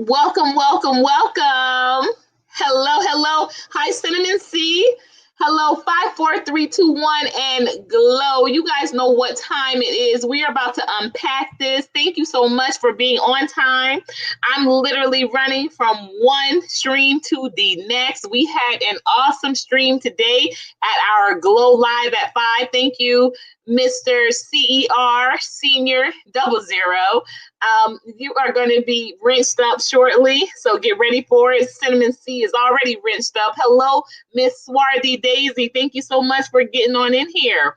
Welcome, welcome, welcome. Hello, hello. Hi, Cinnamon C. Hello, 54321 and glow. You guys know what time it is. We are about to unpack this. Thank you so much for being on time. I'm literally running from one stream to the next. We had an awesome stream today at our Glow Live at 5. Thank you, Mr. CER Senior 00. You are going to be rinsed up shortly, so get ready for it. Cinnamon C is already rinsed up. Hello, Miss Swarthy Daisy. Thank you so much for getting on in here.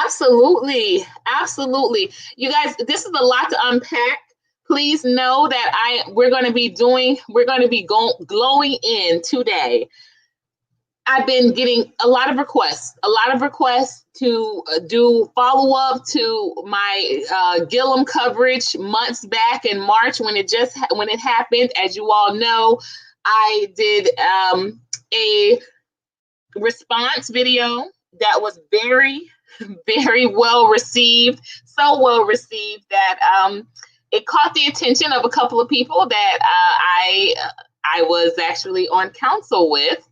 Absolutely. You guys, this is a lot to unpack. Please know that we're going to be glowing in today. I've been getting a lot of requests to do follow-up to my Gillum coverage months back in March when it happened. As you all know, I did a response video that was very, very well received, so well received that it caught the attention of a couple of people that I was actually on council with.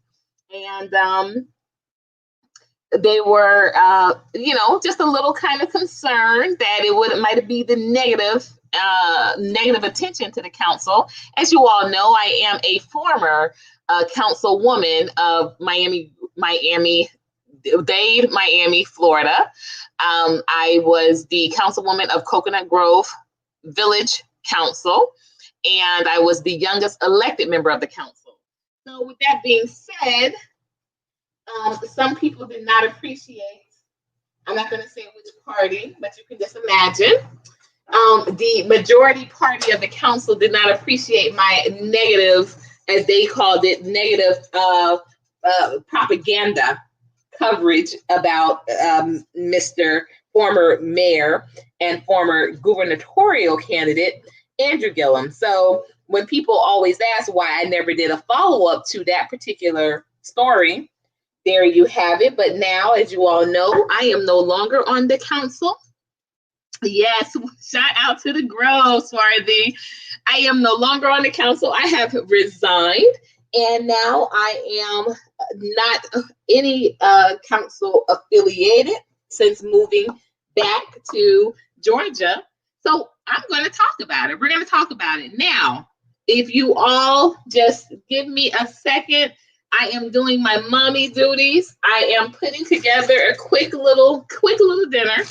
And they were, just a little kind of concerned that it might be the negative attention to the council. As you all know, I am a former councilwoman of Miami, Florida. I was the councilwoman of Coconut Grove Village Council, and I was the youngest elected member of the council. So with that being said, some people did not appreciate, I'm not going to say which party, but you can just imagine, the majority party of the council did not appreciate my negative, as they called it, negative propaganda coverage about Mr. former mayor and former gubernatorial candidate, Andrew Gillum. So when people always ask why I never did a follow-up to that particular story, there you have it. But now, as you all know, I am no longer on the council. Yes, shout out to the Grove, Swarthy. I am no longer on the council. I have resigned, and now I am not any council affiliated since moving back to Georgia. So I'm going to talk about it. We're going to talk about it now. If you all just give me a second, I am doing my mommy duties. I am putting together a quick little dinner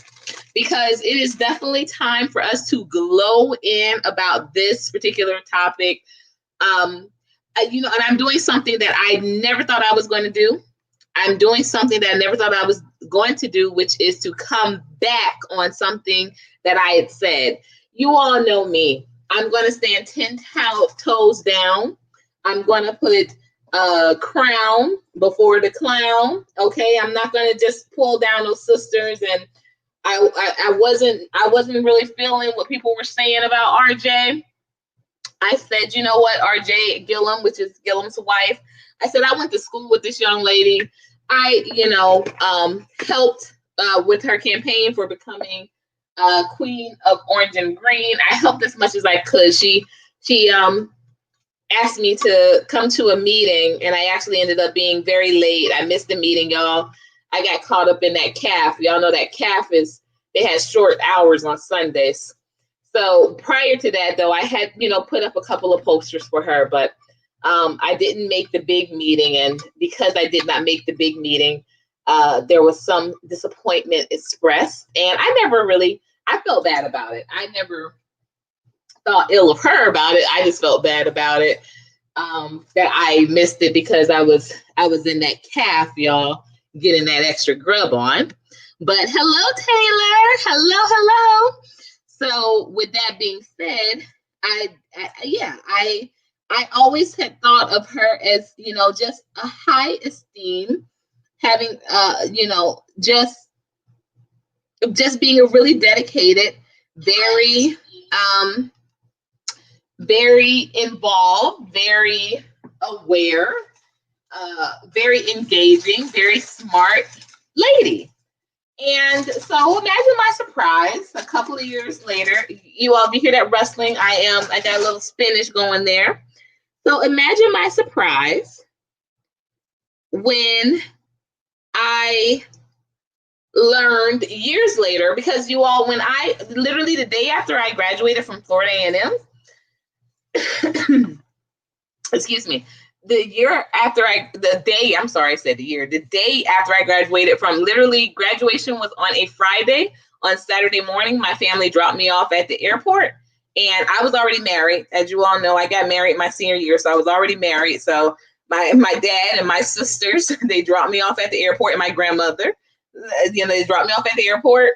because it is definitely time for us to glow in about this particular topic. And I'm doing something that I never thought I was going to do. I'm doing something that I never thought I was going to do, which is to come back on something that I had said. You all know me. I'm going to stand 10 toes down. I'm going to put a crown before the clown. Okay, I'm not going to just pull down those sisters. And I wasn't really feeling what people were saying about RJ. I said, you know what, R'Jai Gillum, which is Gillum's wife. I said, I went to school with this young lady. I, helped with her campaign for becoming Queen of Orange and Green. I helped as much as I could. She asked me to come to a meeting, and I actually ended up being very late. I missed the meeting, y'all. I got caught up in that CAF. Y'all know that CAF they had short hours on Sundays. So prior to that, though, I had, put up a couple of posters for her, but I didn't make the big meeting. And because I did not make the big meeting, there was some disappointment expressed. And I felt bad about it. I never thought ill of her about it. I just felt bad about it, that I missed it because I was in that CAF, y'all, getting that extra grub on. But hello, Taylor. Hello. So with that being said, I always had thought of her as, just a high esteem, having, just being a really dedicated, very, very involved, very aware, very engaging, very smart lady. And so imagine my surprise a couple of years later. You all, if you hear that rustling, I got a little spinach going there. So imagine my surprise when I learned years later, because you all, when I literally the day after I graduated from Florida A&M, excuse me, the day after I graduated from, literally graduation was on a Friday. On Saturday morning, my family dropped me off at the airport, and I was already married. As you all know, I got married my senior year, so I was already married. So my dad and my sisters, they dropped me off at the airport, and my grandmother, they dropped me off at the airport,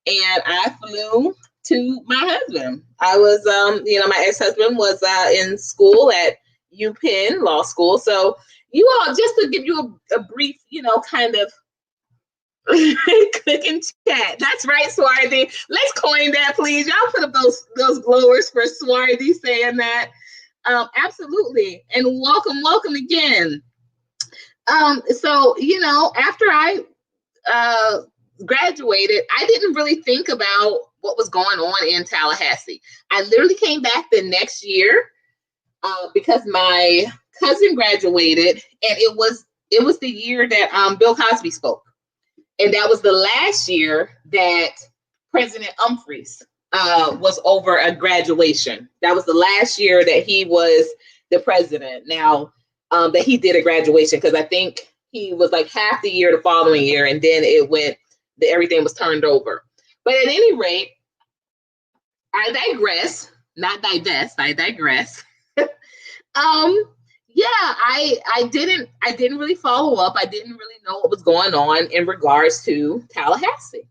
and I flew to my husband. I was, my ex-husband was in school at UPenn Law School. So you all, just to give you a brief, kind of click and chat. That's right, Swarthy. Let's coin that, please. Y'all put up those glowers for Swarthy saying that. Absolutely. And welcome again. So, after I graduated, I didn't really think about what was going on in Tallahassee. I literally came back the next year because my cousin graduated, and it was the year that Bill Cosby spoke, and that was the last year that President Humphreys was over a graduation. That was the last year that he was the president. Now that he did a graduation, because I think he was like half the year the following year, and then everything was turned over. But at any rate, I digress, not divest. I digress. I didn't really follow up. I didn't really know what was going on in regards to Tallahassee.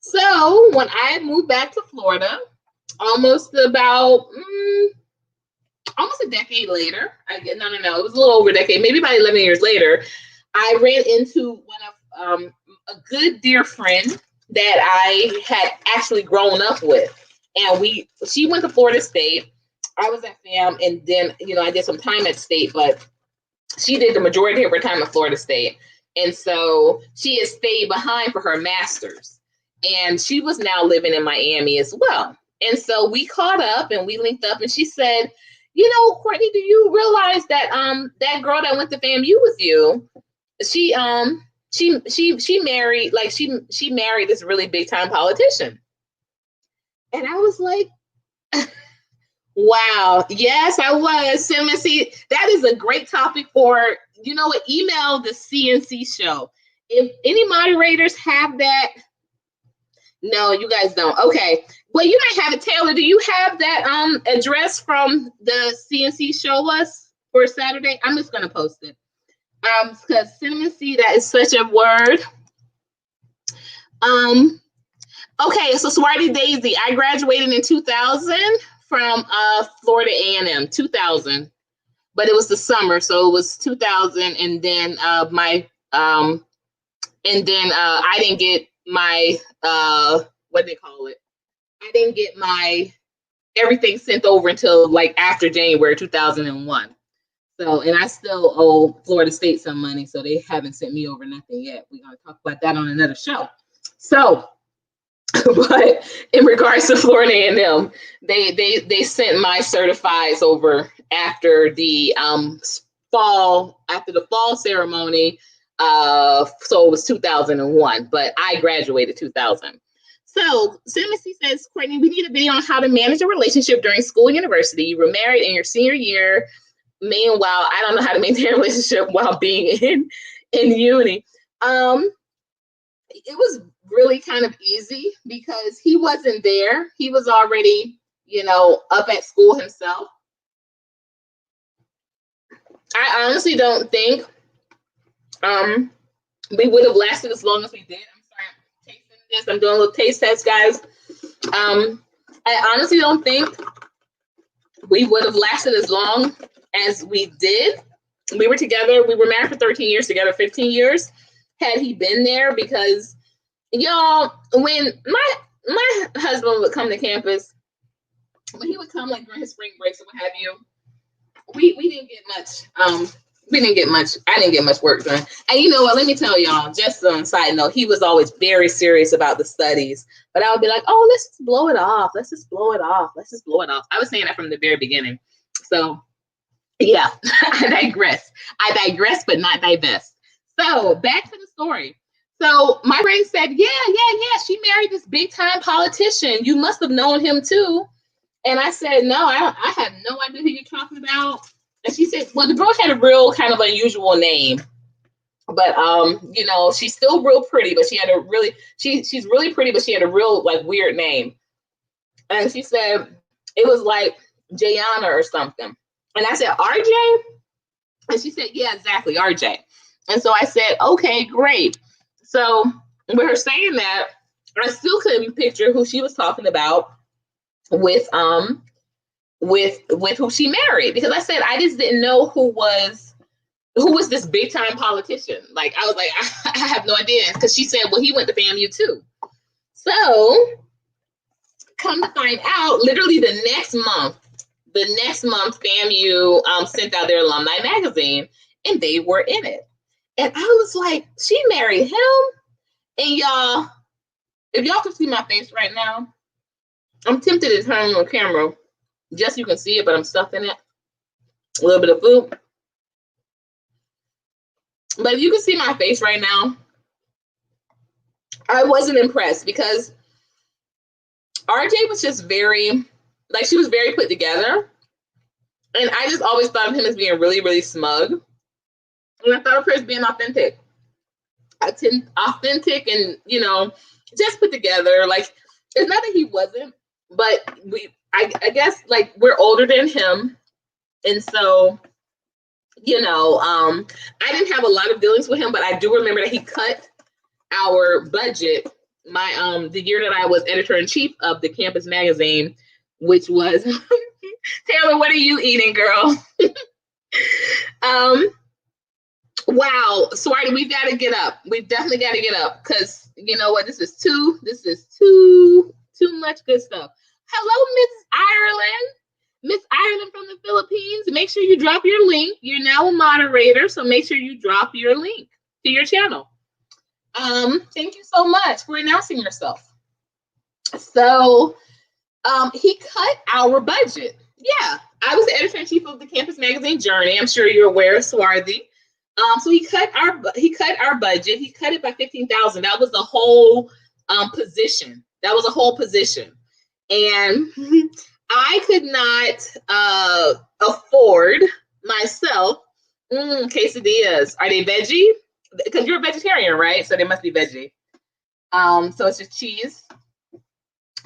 So when I moved back to Florida, almost a decade later, it was a little over a decade, maybe about 11 years later, I ran into one of a good dear friend that I had actually grown up with. And she went to Florida State. I was at FAM, and then, I did some time at State, but she did the majority of her time at Florida State. And so she had stayed behind for her master's. And she was now living in Miami as well. And so we caught up and we linked up, and she said, Courtney, do you realize that that girl that went to FAMU with you, she married, like she married this really big time politician. And I was like, wow, yes, I was. Cinnamon, see, that is a great topic for, email the CNC show. If any moderators have that, no, you guys don't. Okay. Well, you might have it. Taylor, do you have that address from the CNC show us for Saturday? I'm just going to post it. Because Cinnamon C, that is such a word. Okay, so Swarty Daisy, I graduated in 2000 from Florida A&M, 2000. But it was the summer, so it was 2000, and then I didn't get my what they call it. I didn't get my everything sent over until like after January 2001. So, and I still owe Florida State some money, so they haven't sent me over nothing yet. We're gonna talk about that on another show. So, but in regards to Florida A&M, they sent my certifieds over after the fall ceremony. So it was 2001, but I graduated 2000. So CMC says, Courtney, we need a video on how to manage a relationship during school and university. You were married in your senior year. Meanwhile, I don't know how to maintain a relationship while being in uni. It was really kind of easy because he wasn't there. He was already, up at school himself. I honestly don't think we would have lasted as long as we did. I'm sorry, I'm tasting this. I'm doing a little taste test, guys. I honestly don't think we would have lasted as long as we did. We were together. We were married for 13 years, together 15 years. Had he been there, because y'all, when my husband would come to campus, when he would come like during his spring breaks and what have you, we didn't get much we didn't get much. I didn't get much work done. And you know what? Let me tell y'all, just on side note, he was always very serious about the studies. But I would be like, oh, let's just blow it off. Let's just blow it off. Let's just blow it off. I was saying that from the very beginning. So yeah, I digress, but not divest. So back to the story. So my friend said, yeah. She married this big time politician. You must have known him too. And I said, no, I have no idea who you're talking about. And she said, well, the girl had a real kind of unusual name. But you know, she's still real pretty, but she had a really, she's really pretty, but she had a real like weird name. And she said it was like Jayana or something. And I said, RJ? And she said, yeah, exactly, RJ. And so I said, okay, great. So with her saying that, I still couldn't picture who she was talking about with who she married, because I said I just didn't know who was this big time politician. Like I was like, I have no idea, because she said, well, he went to FAMU too. So come to find out, literally the next month, FAMU sent out their alumni magazine, and they were in it. And I was like, she married him? And y'all, if y'all can see my face right now, I'm tempted to turn on the camera just so you can see it, but I'm stuffing it. A little bit of food. But if you can see my face right now, I wasn't impressed, because RJ was just very, like, she was very put together. And I just always thought of him as being really, really smug. And I thought of her as being authentic. Authentic and, you know, just put together. Like, it's not that he wasn't, but I guess, like, we're older than him. And so, you know, I didn't have a lot of dealings with him, but I do remember that he cut our budget the year that I was editor-in-chief of the campus magazine, which was Taylor, what are you eating, girl? Wow, Swarty, we've got to get up. We've definitely got to get up, because you know what? This is too much good stuff. Hello, Miss Ireland from the Philippines. Make sure you drop your link. You're now a moderator, so make sure you drop your link to your channel. Thank you so much for announcing yourself. So he cut our budget. Yeah, I was the editor-in-chief of the campus magazine Journey. I'm sure you're aware of Swarthy. So he cut our budget. He cut it by $15,000. That was the whole position. That was a whole position, and I could not afford myself quesadillas. Are they veggie? Because you're a vegetarian, right? So they must be veggie. So it's just cheese.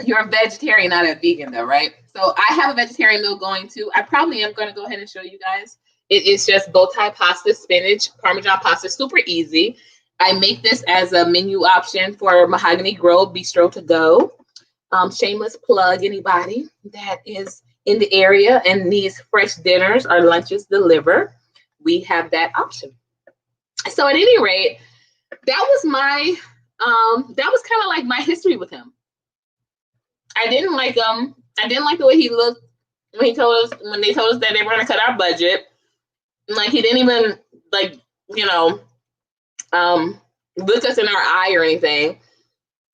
You're a vegetarian, not a vegan, though, right? So I have a vegetarian meal going too. I probably am going to go ahead and show you guys. It is just bow tie pasta, spinach, Parmesan pasta, super easy. I make this as a menu option for Mahogany Grove Bistro to go. Shameless plug, anybody that is in the area and needs fresh dinners or lunches delivered, we have that option. So at any rate, that was my, that was kind of like my history with him. I didn't like the way he looked when they told us that they were going to cut our budget. Like, he didn't even, like, you know, look us in our eye or anything.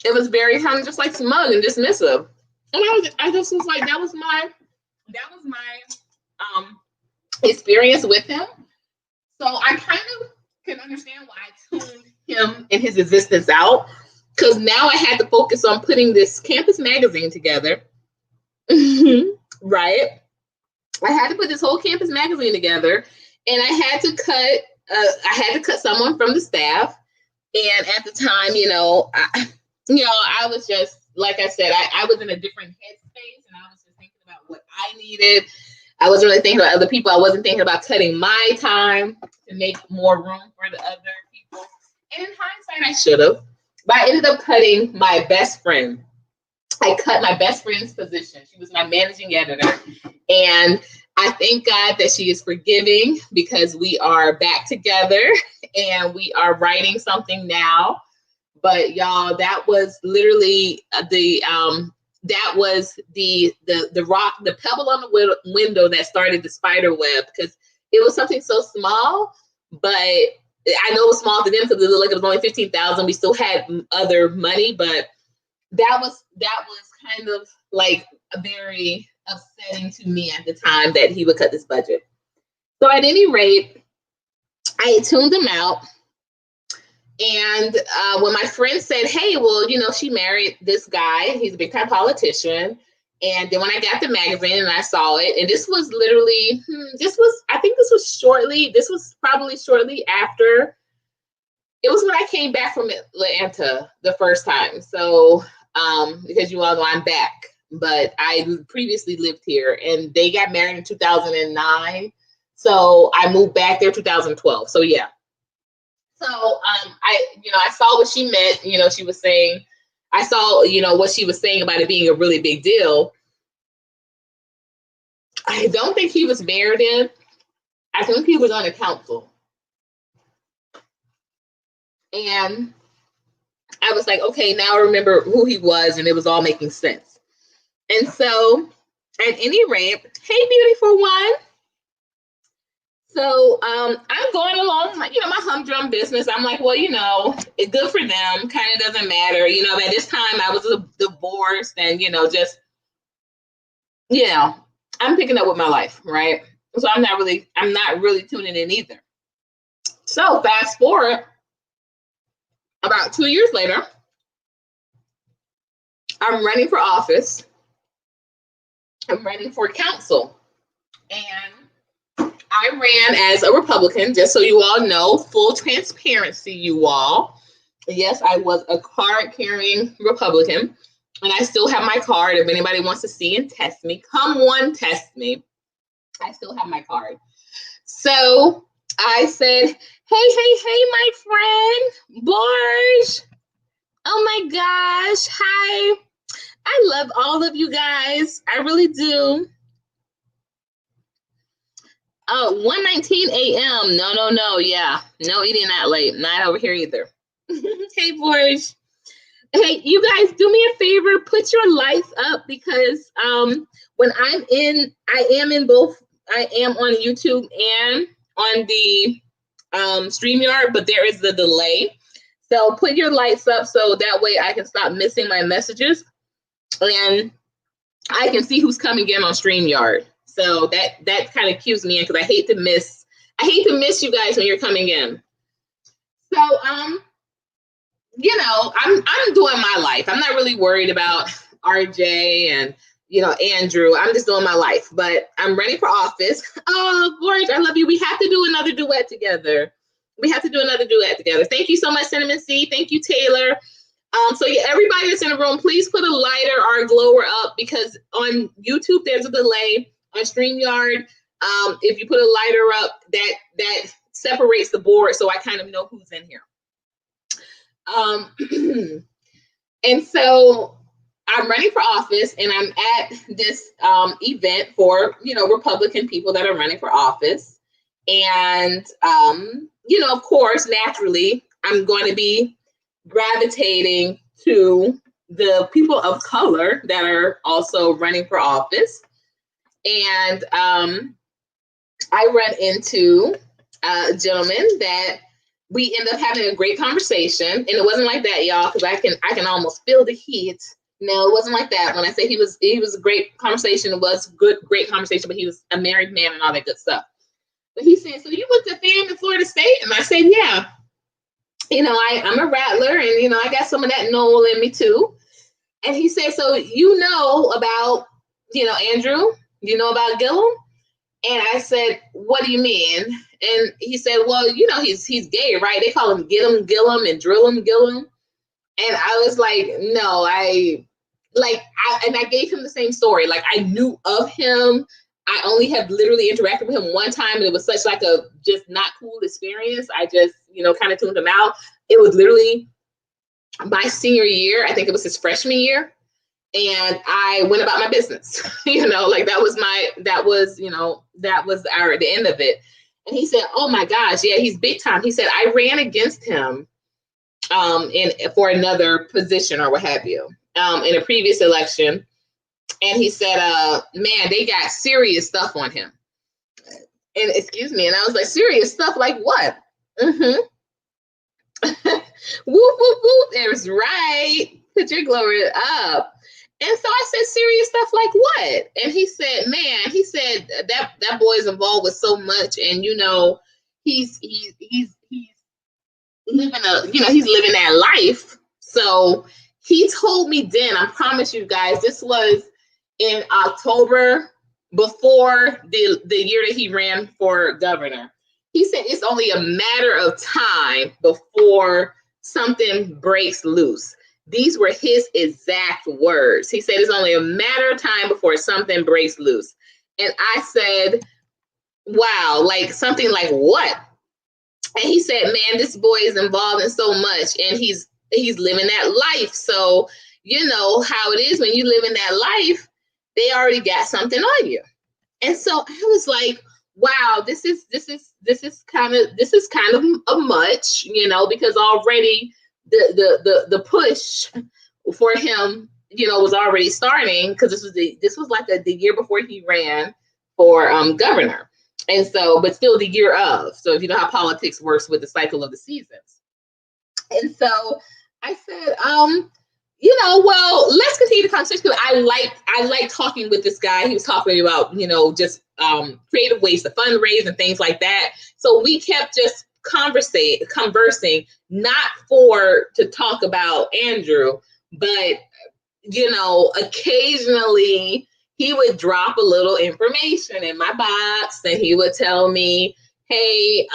It was very kind of just like smug and dismissive. And I just was like, that was my experience with him. So I kind of can understand why I tuned him and his existence out, because now I had to focus on putting this campus magazine together. Right? I had to put this whole campus magazine together, and I had to cut someone from the staff. And at the time, you know, I was just, like I said, I was in a different headspace, and I was just thinking about what I needed. I wasn't really thinking about other people. I wasn't thinking about cutting my time to make more room for the other people. And in hindsight, I should have. But I ended up cutting my best friend. I cut my best friend's position. She was my managing editor. And I thank God that she is forgiving, because we are back together and we are writing something now. But y'all, that was literally the rock, the pebble on the window that started the spider web, because it was something so small, but I know it was small to them because it looked like it was only 15,000. We still had other money, but that was kind of like a very upsetting to me at the time that he would cut this budget. So at any rate, I tuned him out. And when my friend said, hey, well, you know, she married this guy, he's a big time politician. And then when I got the magazine and I saw it, and this was literally, I think this was probably shortly after, it was when I came back from Atlanta the first time. So, because you all know I'm back, but I previously lived here, and they got married in 2009. So I moved back there 2012. So yeah. So I saw what she meant. You know, she was saying, I saw, you know, what she was saying about it being a really big deal. I don't think he was married in. I think he was on a council. And I was like, okay, now I remember who he was, and it was all making sense. And so at any rate, hey, beautiful one. So I'm going along, my humdrum business. I'm like, well, you know, it's good for them. Kind of doesn't matter. You know, at this time I was divorced, and, you know, just, you know, I'm picking up with my life, right? So I'm not really tuning in either. So fast forward about 2 years later, I'm running for office. I'm running for council. And I ran as a Republican, just so you all know, full transparency, you all. Yes, I was a card-carrying Republican, and I still have my card. If anybody wants to see and test me, come on, test me. I still have my card. So I said, hey, my friend, Borge. Oh my gosh, hi. I love all of you guys. I really do. Oh, 1:19 a.m. No. Yeah. No eating that late. Not over here either. Hey, Borge. Hey, you guys, do me a favor. Put your lights up, because when I am on YouTube and on the StreamYard, but there is the delay. So put your lights up so that way I can stop missing my messages, and I can see who's coming in on StreamYard. So that kind of cues me in, because I hate to miss you guys when you're coming in. So you know, I'm doing my life. I'm not really worried about RJ and, you know, Andrew. I'm just doing my life. But I'm running for office. Oh, Borge, I love you. We have to do another duet together. Thank you so much, Cinnamon C. Thank you, Taylor. So yeah, everybody that's in the room, please put a lighter or a glower up, because on YouTube there's a delay. On StreamYard, if you put a lighter up, that separates the board, so I kind of know who's in here. And so I'm running for office, and I'm at this event for, you know, Republican people that are running for office. And, you know, of course, naturally, I'm going to be gravitating to the people of color that are also running for office. And I run into a gentleman that we end up having a great conversation. And it wasn't like that, y'all, because I can almost feel the heat. No, it wasn't like that. When I say he was a great conversation, it was great conversation, but he was a married man and all that good stuff. But he said, so you went to FAMU in Florida State? And I said, yeah. You know, I'm a Rattler, and, you know, I got some of that Noel in me too. And he said, so you know about, you know, Andrew? You know about Gillum? And I said, what do you mean? And he said, well, you know, he's gay, right? They call him Gillum and Gillum. And I was like, no, and I gave him the same story. Like, I knew of him. I only have literally interacted with him one time, and it was such like a just not cool experience. I just, you know, kind of tuned him out. It was literally my senior year. I think it was his freshman year. And I went about my business, you know, like that was the end of it. And he said, oh my gosh, yeah, he's big time. He said, I ran against him for another position or what have you in a previous election. And he said, man, they got serious stuff on him. And excuse me, and I was like, serious stuff like what? Mm-hmm. Whoop, whoop, whoop. There's right. Put your glory up. And so I said, serious stuff like what? And he said, man, he said that boy is involved with so much, and you know, he's living he's living that life. So he told me then, I promise you guys, this was in October before the year that he ran for governor. He said it's only a matter of time before something breaks loose. These were his exact words. He said it's only a matter of time before something breaks loose. And I said, wow, like something like what? And he said, man, this boy is involved in so much, and he's living that life. So you know how it is when you live in that life, they already got something on you. And so I was like, wow, this is kind of a much, you know, because already the push for him, you know, was already starting, because this was like the year before he ran for governor. And so, but still the year of. So if you know how politics works with the cycle of the seasons. And so I said, you know, well, let's continue the conversation, because I like talking with this guy. He was talking about, you know, just creative ways to fundraise and things like that. So we kept just conversing, not to talk about Andrew, but, you know, occasionally he would drop a little information in my box, and he would tell me, hey,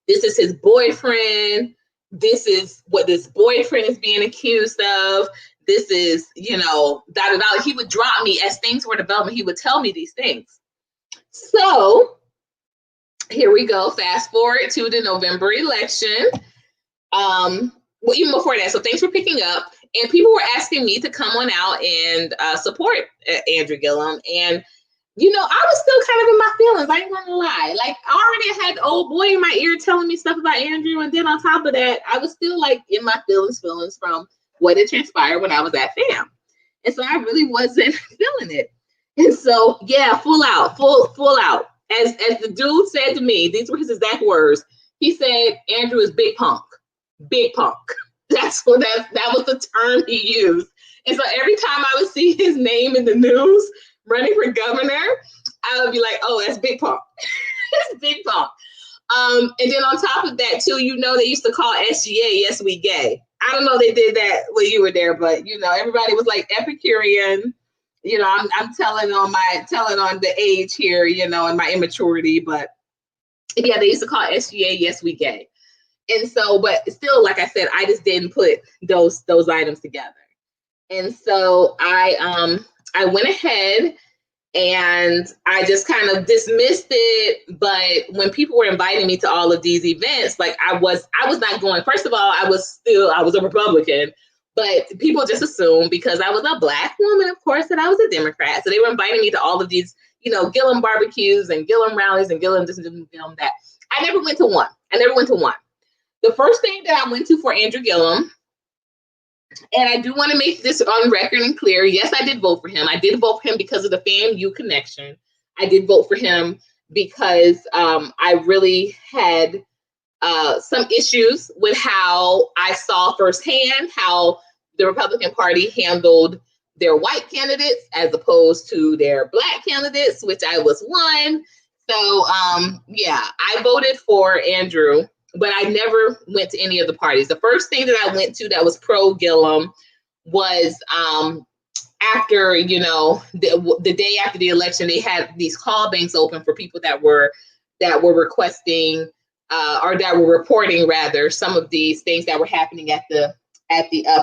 this is his boyfriend. This is what this boyfriend is being accused of. This is, you know, da da da. He would drop me as things were developing. He would tell me these things. So here we go. Fast forward to the November election. Well, even before that. So thanks for picking up. And people were asking me to come on out and support Andrew Gillum. And, you know, I was still kind of in my feelings. I ain't gonna lie. Like, I already had the old boy in my ear telling me stuff about Andrew. And then on top of that, I was still like in my feelings from what had transpired when I was at FAM. And so I really wasn't feeling it. And so, yeah, full out. As the dude said to me, these were his exact words. He said, Andrew is big punk. Big punk. That was the term he used. And so every time I would see his name in the news running for governor, I would be like, oh, that's big punk. That's big punk. And then on top of that, too, you know, they used to call SGA Yes We Gay. I don't know if they did that when you were there, but, you know, everybody was like Epicurean. You know, I'm telling on the age here, you know, and my immaturity. But, yeah, they used to call SGA Yes We Gay. And so, but still, like I said, I just didn't put those items together. And so I went ahead and I just kind of dismissed it. But when people were inviting me to all of these events, like I was not going. First of all, I was a Republican, but people just assumed because I was a Black woman, of course, that I was a Democrat. So they were inviting me to all of these, you know, Gillum barbecues and Gillum rallies and Gillum this and Gillum that. I never went to one. The first thing that I went to for Andrew Gillum, and I do want to make this on record and clear, yes, I did vote for him. I did vote for him because of the FAMU connection. I did vote for him because I really had some issues with how I saw firsthand how the Republican Party handled their white candidates as opposed to their Black candidates, which I was one. So, yeah, I voted for Andrew, but I never went to any of the parties. The first thing that I went to that was pro-Gillum was after, you know, the day after the election, they had these call banks open for people that were requesting or that were reporting, rather, some of these things that were happening at the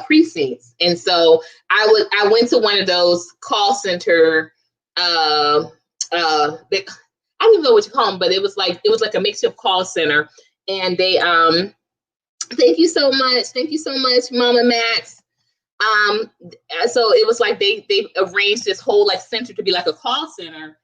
precincts. And so I went to one of those call center I don't even know what you call them, but it was like a makeshift call center. And they thank you so much, Mama Max. So it was like they arranged this whole like center to be like a call center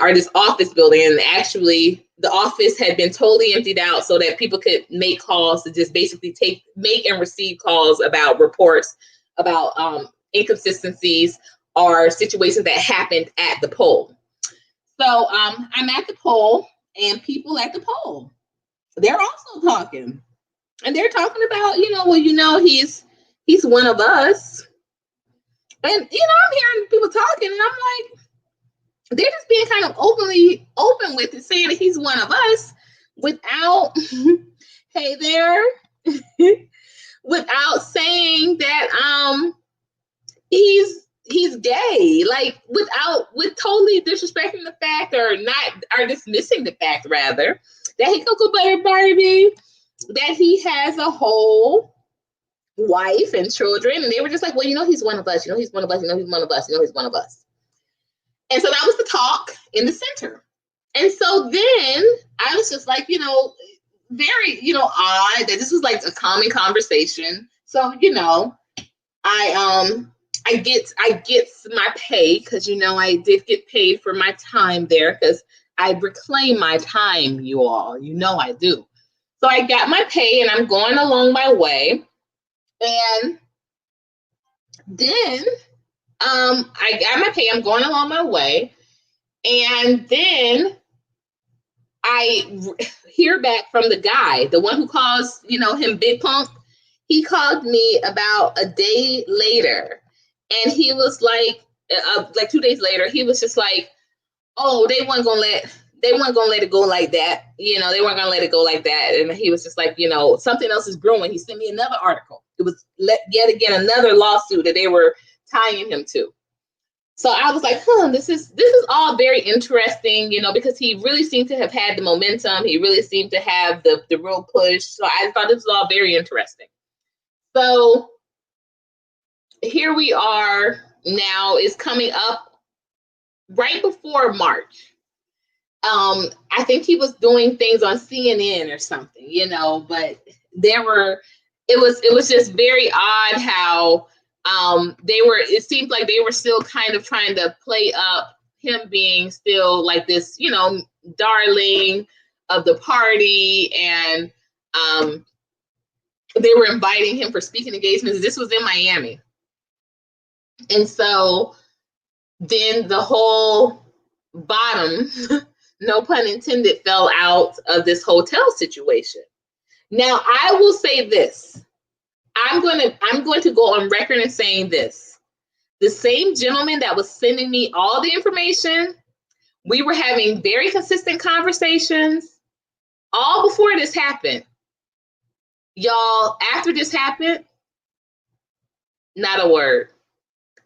or this office building. And actually the office had been totally emptied out so that people could make calls to just basically make and receive calls about reports about inconsistencies or situations that happened at the poll. So I'm at the poll, and people at the poll, they're also talking. And they're talking about, he's one of us. And I'm hearing people talking, and I'm like, they're just being kind of open with it, saying that he's one of us without, hey there, without saying that he's gay, like with totally disrespecting the fact, or dismissing the fact rather, that he Cocoa Butter Barbie, that he has a whole wife and children. And they were just like, well, he's one of us, he's one of us, he's one of us, he's one of us. And so that was the talk in the center. And so then I was just like, very, odd that this was like a common conversation. So, I get my pay, because I did get paid for my time there, because I reclaim my time, you all. I do. So I got my pay, and I'm going along my way. And then I got my pay, I'm going along my way. And then I hear back from the guy, the one who calls, him Big Pump. He called me about a day later, and he was like 2 days later, he was just like, oh, they weren't gonna let it go like that. They weren't gonna let it go like that. And he was just like, something else is brewing. He sent me another article. It was yet again another lawsuit that they were tying him to. So I was like, this is all very interesting, because he really seemed to have had the momentum. He really seemed to have the real push. So I thought this was all very interesting. So here we are now, is coming up right before March. I think he was doing things on CNN or something, but it was just very odd how it seemed like they were still kind of trying to play up him being still like this, darling of the party. And they were inviting him for speaking engagements. This was in Miami. And so then the whole bottom, no pun intended, fell out of this hotel situation. Now, I will say this. I'm going to go on record and saying this. The same gentleman that was sending me all the information, we were having very consistent conversations all before this happened. Y'all, after this happened, not a word.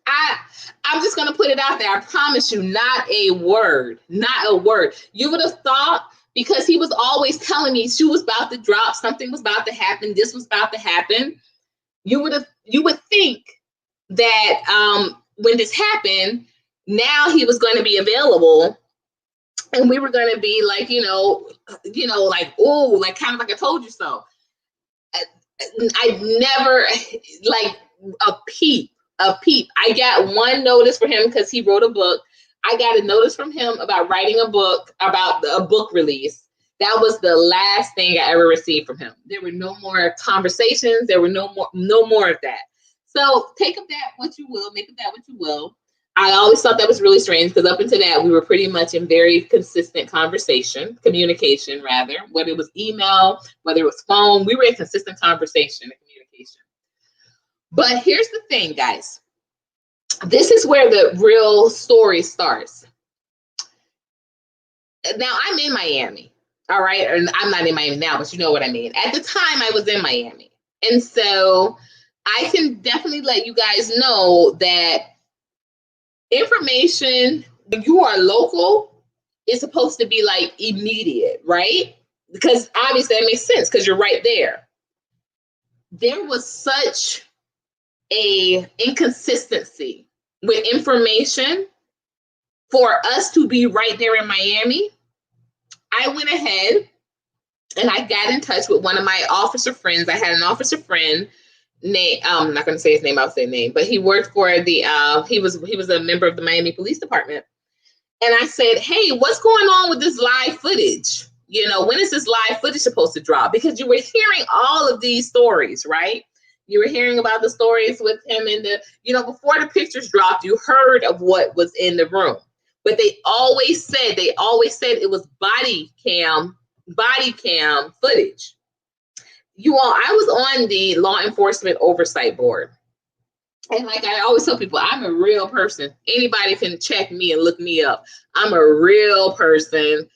I'm just going to put it out there. I promise you, not a word, not a word. You would have thought, because he was always telling me she was about to drop, something was about to happen, this was about to happen. You would think that when this happened, now he was going to be available, and we were going to be like, like, oh, like kind of like I told you so. I never, like, a peep. I got one notice for him because he wrote a book. I got a notice from him about writing a book, about a book release. That was the last thing I ever received from him. There were no more conversations. There were no more of that. So take of that what you will, make of that what you will. I always thought that was really strange, because up until that, we were pretty much in very consistent communication rather, whether it was email, whether it was phone, we were in consistent conversation and communication. But here's the thing, guys. This is where the real story starts. Now, I'm in Miami, all right? And I'm not in Miami now, but you know what I mean. At the time, I was in Miami. And so I can definitely let you guys know that information, when you are local, is supposed to be like immediate, right? Because obviously that makes sense, because you're right there. There was such a inconsistency with information for us to be right there in Miami. I went ahead and I got in touch with one of my officer friends. I had an officer friend name. I'm not going to say his name. I'll say name, but he worked for the. He was a member of the Miami Police Department. And I said, hey, what's going on with this live footage? When is this live footage supposed to drop? Because you were hearing all of these stories, right? You were hearing about the stories with him in the, before the pictures dropped, you heard of what was in the room. But they always said it was body cam footage. You all, I was on the Law Enforcement Oversight Board. And like I always tell people, I'm a real person. Anybody can check me and look me up. I'm a real person,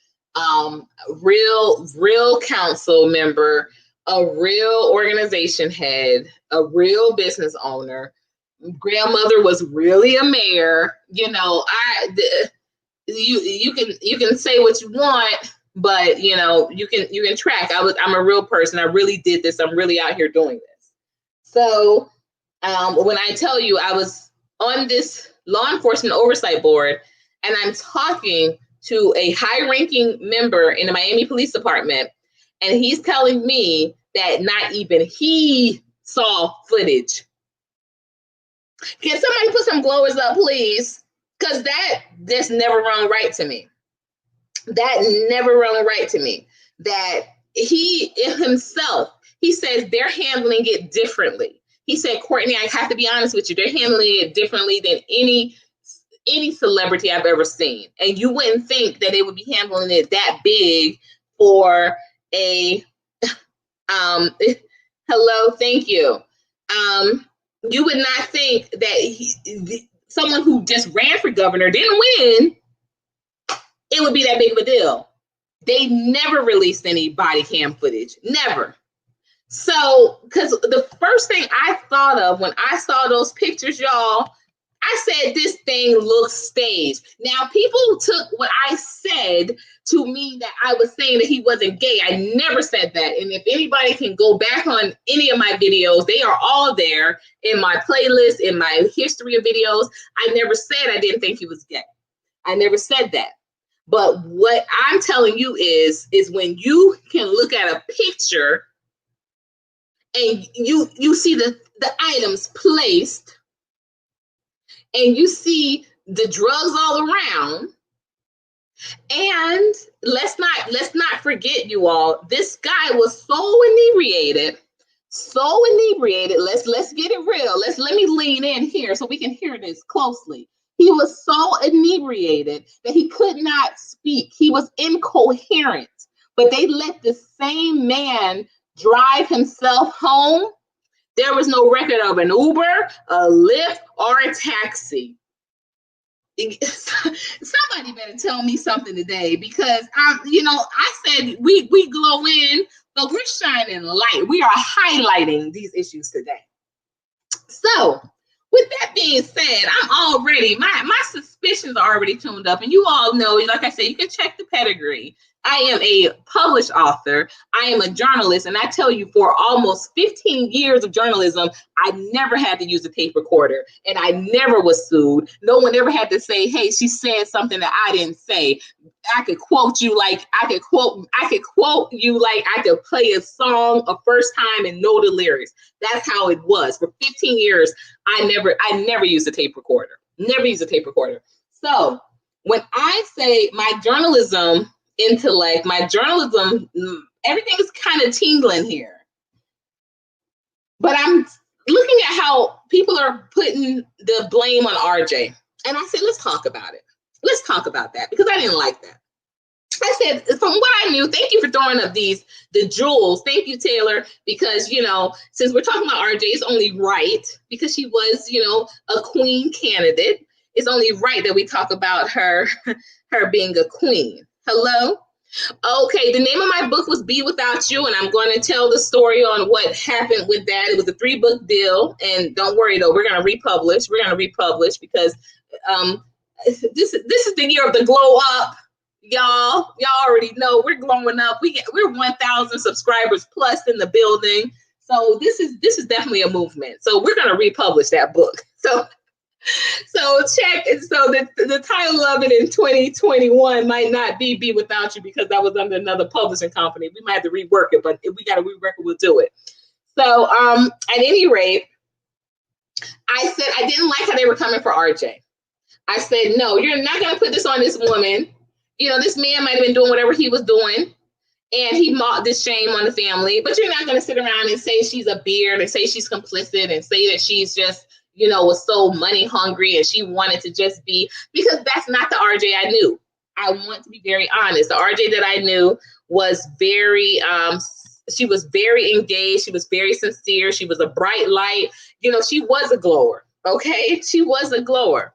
real council member, a real organization head, a real business owner. Grandmother was really a mayor. You know, you can say what you want, but you know, you can track. I'm a real person. I really did this. I'm really out here doing this. So when I tell you I was on this Law Enforcement Oversight Board and I'm talking to a high-ranking member in the Miami Police Department, and he's telling me that not even he saw footage. Can somebody put some glowers up, please? Because that just never rung right to me. That never rung right to me. That he himself, he says they're handling it differently. He said, Courtney, I have to be honest with you, they're handling it differently than any celebrity I've ever seen. And you wouldn't think that they would be handling it that big for a, hello, thank you. You would not think that someone who just ran for governor, didn't win, it would be that big of a deal. They never released any body cam footage, never. So, because the first thing I thought of when I saw those pictures, y'all, I said, this thing looks staged. Now, people took what I said to mean that I was saying that he wasn't gay. I never said that. And if anybody can go back on any of my videos, they are all there in my playlist, in my history of videos. I never said I didn't think he was gay. I never said that. But what I'm telling you is when you can look at a picture and you see the items placed, and you see the drugs all around, and let's not forget, you all, this guy was so inebriated. Let's get it real. Let me lean in here so we can hear this closely. He was so inebriated that he could not speak. He was incoherent. But they let the same man drive himself home. There was no record of an Uber, a Lyft, or a taxi. Somebody better tell me something today, because I said we glow in, but we're shining light. We are highlighting these issues today. So, with that being said, I'm already, my suspicions are already tuned up, and you all know, like I said, you can check the pedigree. I am a published author. I am a journalist, and I tell you, for almost 15 years of journalism, I never had to use a tape recorder, and I never was sued. No one ever had to say, hey, she said something that I didn't say. I could quote you like I could play a song a first time and know the lyrics. That's how it was. For 15 years, I never used a tape recorder. Never used a tape recorder. So when I say my journalism intellect, my journalism, everything is kind of tingling here. But I'm looking at how people are putting the blame on RJ. And I said, let's talk about it. Let's talk about that, because I didn't like that. I said, from what I knew, thank you for throwing up the jewels. Thank you, Taylor, because, since we're talking about RJ, it's only right, because she was, a queen candidate. It's only right that we talk about her being a queen. Hello? Okay, the name of my book was Be Without You, and I'm going to tell the story on what happened with that. It was a 3-book deal, and don't worry, though, we're going to republish. We're going to republish because this is the year of the glow up. Y'all already know we're glowing up. We're 1,000 subscribers plus in the building. So this is definitely a movement. So we're going to republish that book. So check. So the title of it in 2021 might not be Without You, because that was under another publishing company. We might have to rework it, but if we got to rework it, we'll do it. So at any rate, I said I didn't like how they were coming for RJ. I said, no, you're not going to put this on this woman. This man might have been doing whatever he was doing, and he mocked this shame on the family, but you're not going to sit around and say she's a beard and say she's complicit and say that she's just, you know, was so money hungry and she wanted to just be, because that's not the RJ I knew. I want to be very honest. The RJ that I knew was very, she was very engaged. She was very sincere. She was a bright light. You know, she was a glower. Okay. She was a glower.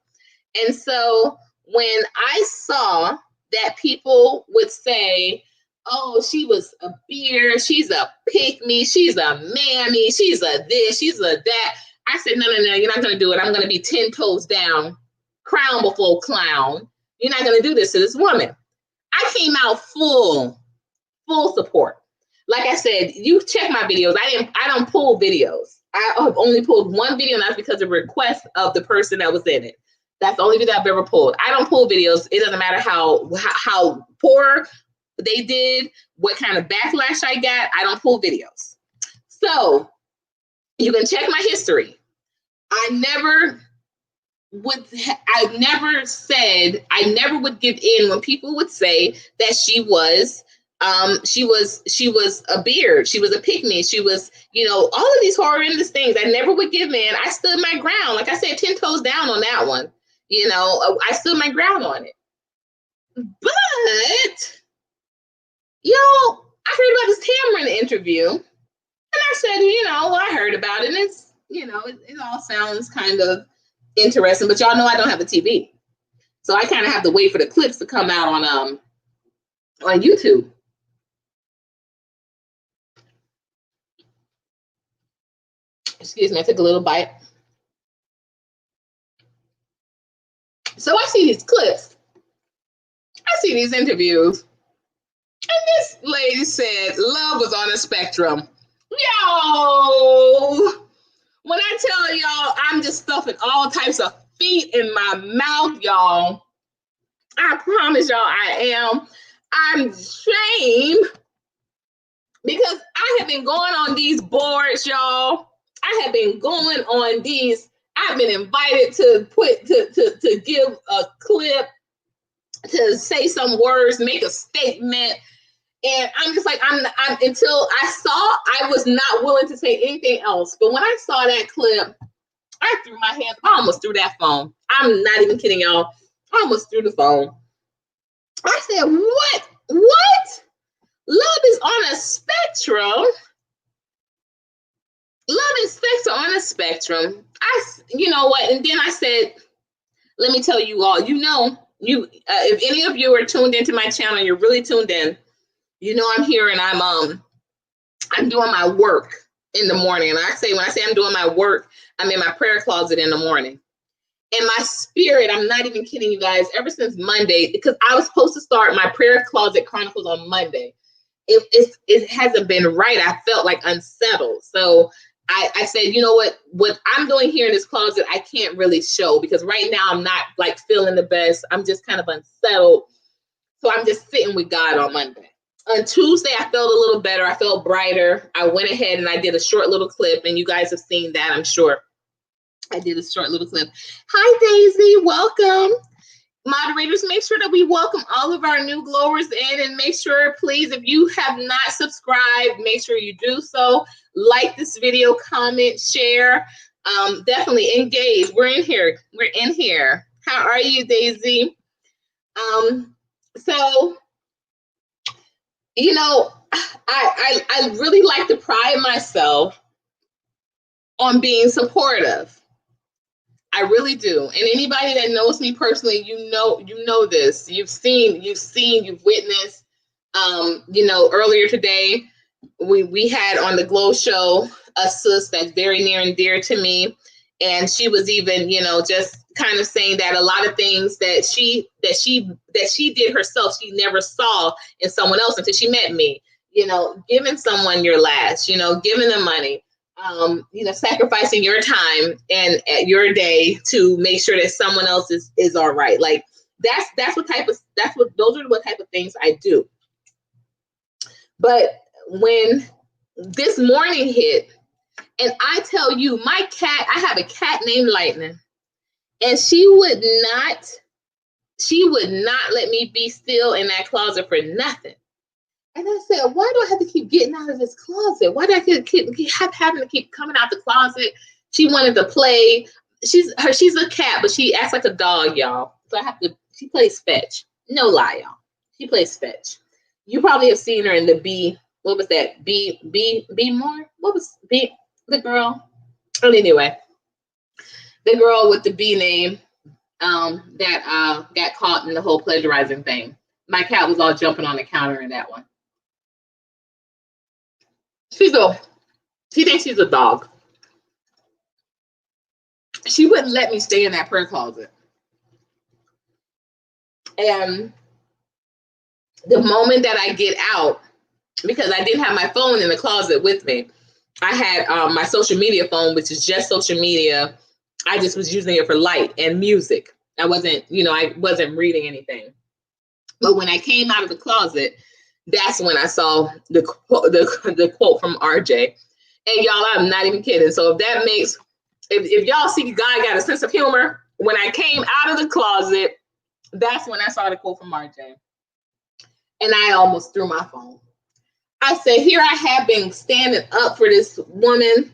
And so when I saw that people would say, oh, she was a beer, she's a pick-me, she's a mammy, she's a this, she's a that. I said, no, you're not going to do it. I'm going to be 10 toes down, crown before clown. You're not going to do this to this woman. I came out full support. Like I said, you check my videos. I don't pull videos. I have only pulled one video, and that's because of request of the person that was in it. That's the only video I've ever pulled. I don't pull videos. It doesn't matter how poor they did, what kind of backlash I got. I don't pull videos. So you can check my history. I never would give in when people would say that she was a beard, she was a pick-me, she was, you know, all of these horrendous things. I never would give in. I stood my ground. Like I said, 10 toes down on that one. You know, I stood my ground on it. But, y'all, I heard about this Cameron interview, and I said, you know, well, I heard about it, and it's, you know, it all sounds kind of interesting, but y'all know I don't have a TV. So I kind of have to wait for the clips to come out on YouTube. Excuse me, I took a little bite. So I see these clips. I see these interviews. And this lady said love was on a spectrum. Yo, when I tell y'all I'm just stuffing all types of feet in my mouth, y'all, I promise y'all I am. I'm ashamed because I have been going on these boards, y'all. I have been going on these. I've been invited to give a clip, to say some words, make a statement. And I'm just like, I'm until I was not willing to say anything else. But when I saw that clip, I threw my hands, I almost threw that phone. I'm not even kidding y'all. I almost threw the phone. I said, what? Love is on a spectrum. Love is on a spectrum. You know what? And then I said, let me tell you all, you know, if any of you are tuned into my channel, you're really tuned in, you know, I'm here and I'm doing my work in the morning. And when I say I'm doing my work, I'm in my prayer closet in the morning. And my spirit, I'm not even kidding you guys, ever since Monday, because I was supposed to start my prayer closet chronicles on Monday. It hasn't been right. I felt like unsettled. So I said, you know what I'm doing here in this closet, I can't really show, because right now I'm not like feeling the best. I'm just kind of unsettled. So I'm just sitting with God on Monday. On Tuesday, I felt a little better. I felt brighter. I went ahead and I did a short little clip, and you guys have seen that, I'm sure. I did a short little clip. Hi, Daisy. Welcome. Moderators, make sure that we welcome all of our new glowers in, and make sure, please, if you have not subscribed, make sure you do so. Like this video, comment, share, definitely engage. We're in here. How are you, Daisy? So, you know, I really like to pride myself on being supportive. I really do. And anybody that knows me personally, you know this. You've witnessed. You know, earlier today, we had on the Glow Show a sis that's very near and dear to me, and she was even, you know, just kind of saying that a lot of things that she did herself, she never saw in someone else until she met me. You know, giving someone your last, you know, giving them money. You know, sacrificing your time and your day to make sure that someone else is all right. Like those are what type of things I do. But when this morning hit, and I tell you, my cat, I have a cat named Lightning, and she would not let me be still in that closet for nothing. And I said, why do I have to keep getting out of this closet? Why do I keep having to keep coming out the closet? She wanted to play. she's a cat, but she acts like a dog, y'all. So she plays fetch. No lie, y'all. She plays fetch. You probably have seen her in the B. What was that? B more? What was B? The girl? But anyway, the girl with the B name that got caught in the whole plagiarizing thing. My cat was all jumping on the counter in that one. She thinks she's a dog. She wouldn't let me stay in that prayer closet. And the moment that I get out, because I didn't have my phone in the closet with me, I had my social media phone, which is just social media. I just was using it for light and music. I wasn't reading anything. But when I came out of the closet, that's when I saw the quote from RJ. And y'all, I'm not even kidding. So if y'all see God got a sense of humor, when I came out of the closet, that's when I saw the quote from RJ. And I almost threw my phone. I said, here I have been standing up for this woman.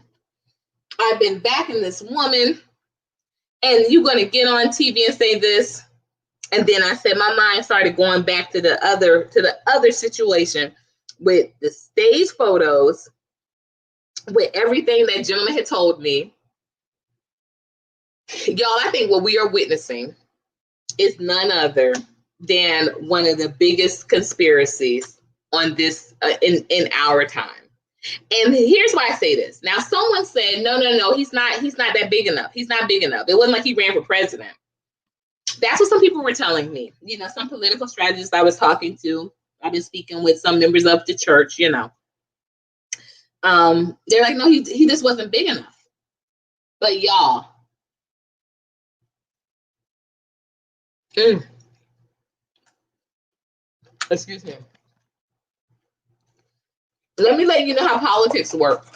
I've been backing this woman. And you're going to get on TV and say this. And then I said, my mind started going back to the other situation with the stage photos, with everything that gentleman had told me. Y'all, I think what we are witnessing is none other than one of the biggest conspiracies on this in our time. And here's why I say this. Now, someone said, no, he's not that big enough. He's not big enough. It wasn't like he ran for president. That's what some people were telling me. Some political strategists I was talking to. I've been speaking with some members of the church, they're like, no, he just wasn't big enough. But y'all, excuse me. Let me let you know how politics work.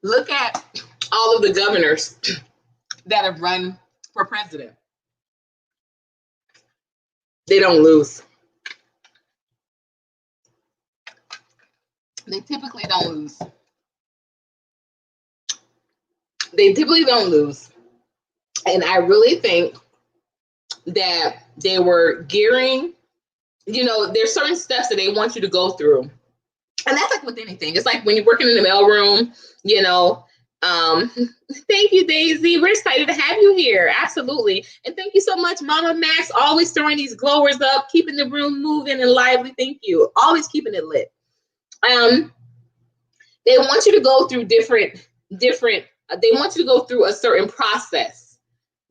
Look at all of the governors that have run for president. They don't lose. They typically don't lose. And I really think that they were gearing, there's certain steps that they want you to go through. And that's like with anything. It's like when you're working in the mailroom, thank you, Daisy. We're excited to have you here. Absolutely. And thank you so much, Mama Max, always throwing these glowers up, keeping the room moving and lively. Thank you. Always keeping it lit. They want you to go through they want you to go through a certain process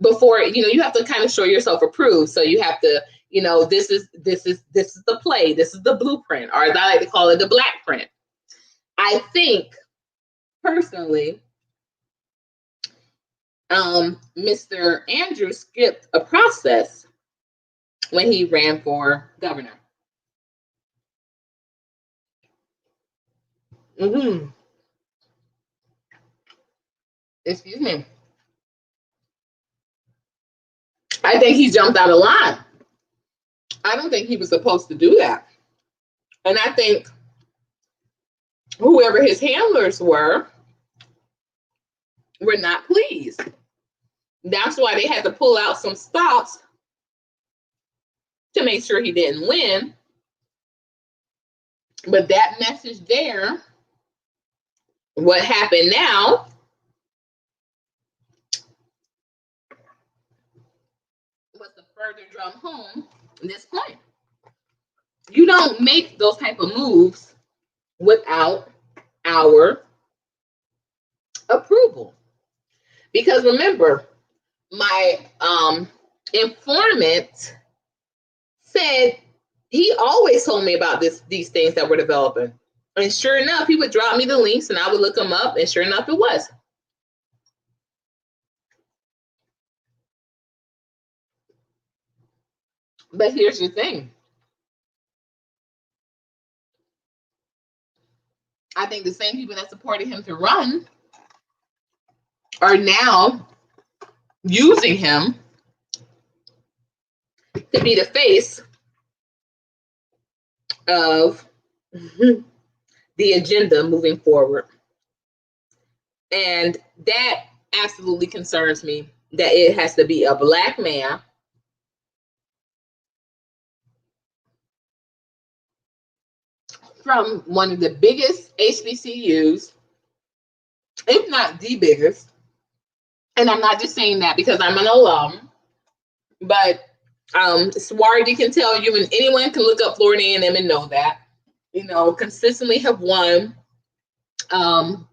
before, you have to kind of show yourself approved. So you have to, this is the play, this is the blueprint, or as I like to call it, the black print. I think personally, Mr. Andrew skipped a process when he ran for governor. Excuse me. I think he jumped out of line. I don't think he was supposed to do that. And I think whoever his handlers were not pleased. That's why they had to pull out some stops to make sure he didn't win. But that message there, what happened now, was to further drum home this point. You don't make those type of moves without our approval. Because remember, my informant said he always told me about these things that were developing. And sure enough, he would drop me the links and I would look them up, and sure enough, it was. But here's the thing. I think the same people that supported him to run are now using him to be the face of the agenda moving forward. And that absolutely concerns me, that it has to be a Black man from one of the biggest HBCUs, if not the biggest. And I'm not just saying that because I'm an alum, but Swarty can tell you, and anyone can look up Florida A&M and know that, consistently have won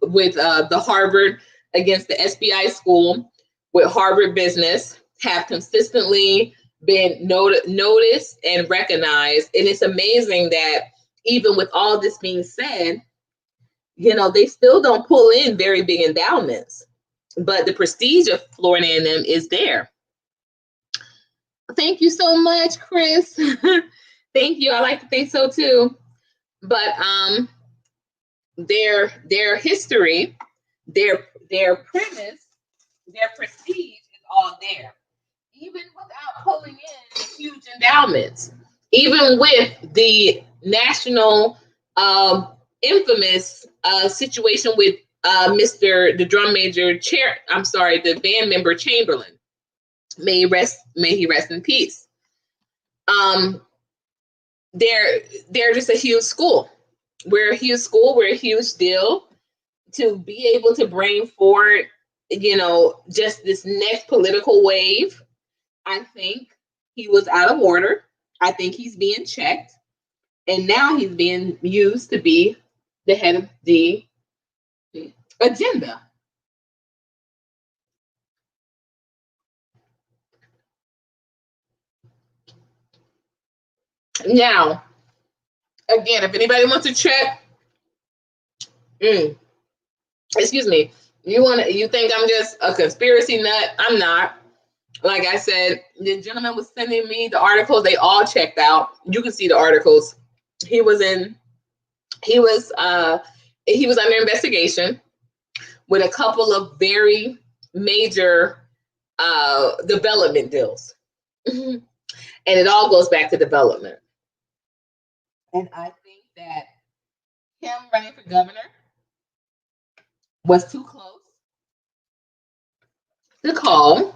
with the Harvard against the SBI school, with Harvard Business, have consistently been noticed and recognized. And it's amazing that even with all this being said, they still don't pull in very big endowments, but the prestige of Florida A&M is there. Thank you so much, Chris. Thank you. I like to think so too. But their history, their premise, their prestige is all there, even without pulling in huge endowments, even with the national infamous situation with the drum major the band member Chamberlain. May he rest in peace. They're just a huge school. We're a huge school. We're a huge deal. To be able to bring forward, just this next political wave, I think he was out of order. I think he's being checked. And now he's being used to be the head of the agenda. Now, again, if anybody wants to check, excuse me, you think I'm just a conspiracy nut? I'm not. Like I said, the gentleman was sending me the articles. They all checked out. You can see the articles. He was under investigation with a couple of very major development deals. And it all goes back to development. And I think that him running for governor was too close to call.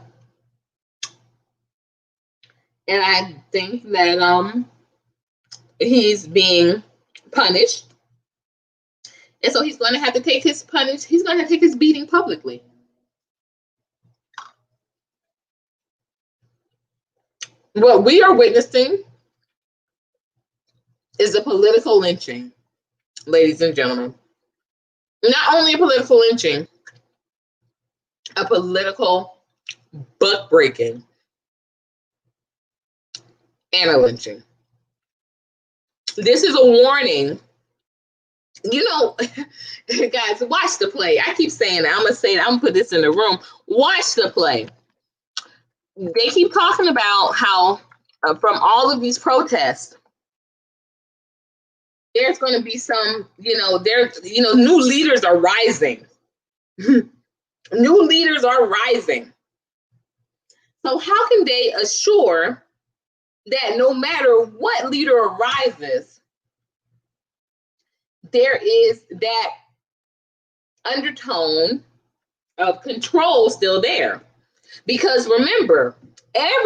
And I think that he's being punished. And so he's going to have to take his he's going to take his beating publicly. What we are witnessing is a political lynching, ladies and gentlemen. Not only a political lynching, a political butt breaking and a lynching. This is a warning. Guys, watch the play. I keep saying it. I'm going to say it. I'm going to put this in the room. Watch the play. They keep talking about how from all of these protests, there's going to be some, new leaders are rising. New leaders are rising. So how can they assure that no matter what leader arises, there is that undertone of control still there? Because remember, there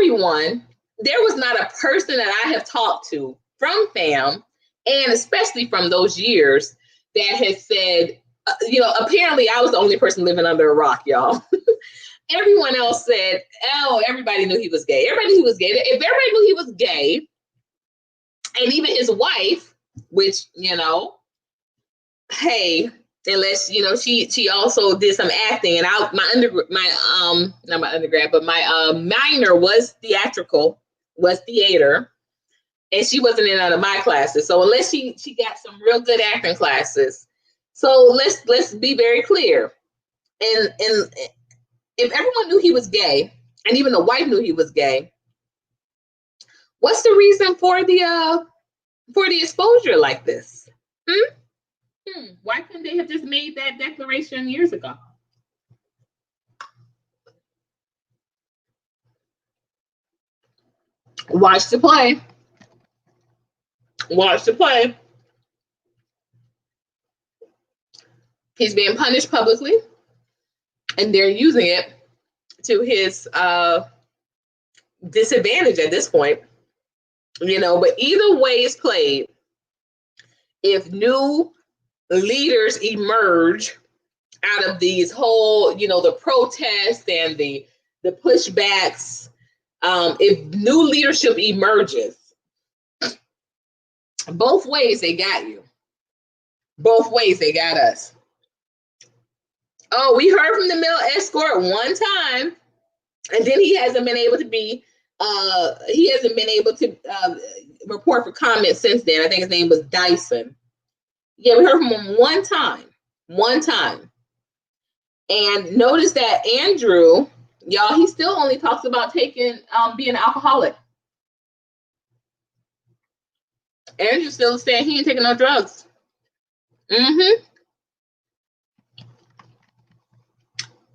was not a person that I have talked to from FAM, and especially from those years, that has said, apparently I was the only person living under a rock, y'all. Everyone else said, oh, everybody knew he was gay. Everybody knew he was gay. If everybody knew he was gay, and even his wife, which, hey, unless, she also did some acting, and my minor was theater, and she wasn't in none of my classes. So unless she got some real good acting classes. So let's be very clear. And if everyone knew he was gay, and even the wife knew he was gay, what's the reason for the exposure like this? Why couldn't they have just made that declaration years ago? Watch the play. Watch the play. He's being punished publicly. and they're using it to his disadvantage at this point, you know. But either way it's played, if new leaders emerge out of these whole, you know, the protests and the pushbacks, if new leadership emerges, both ways they got you. Both ways they got us. Oh, we heard from the male escort one time, and then he hasn't been able to report for comment since then. I think his name was Dyson. Yeah, we heard from him one time. And notice that Andrew, y'all, he still only talks about being an alcoholic. Andrew's still saying he ain't taking no drugs.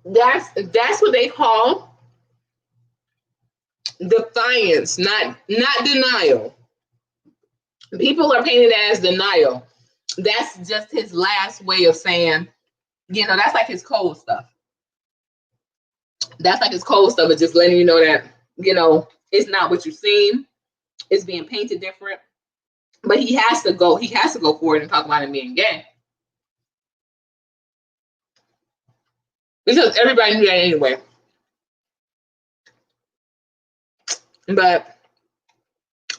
That's what they call defiance, not denial. People are painting that as denial. That's just his last way of saying, you know, that's like his cold stuff. That's like his cold stuff, is just letting you know that, you know, it's not what you seem. It's being painted different. But he has to go forward and talk about him being gay. Because everybody knew that anyway. But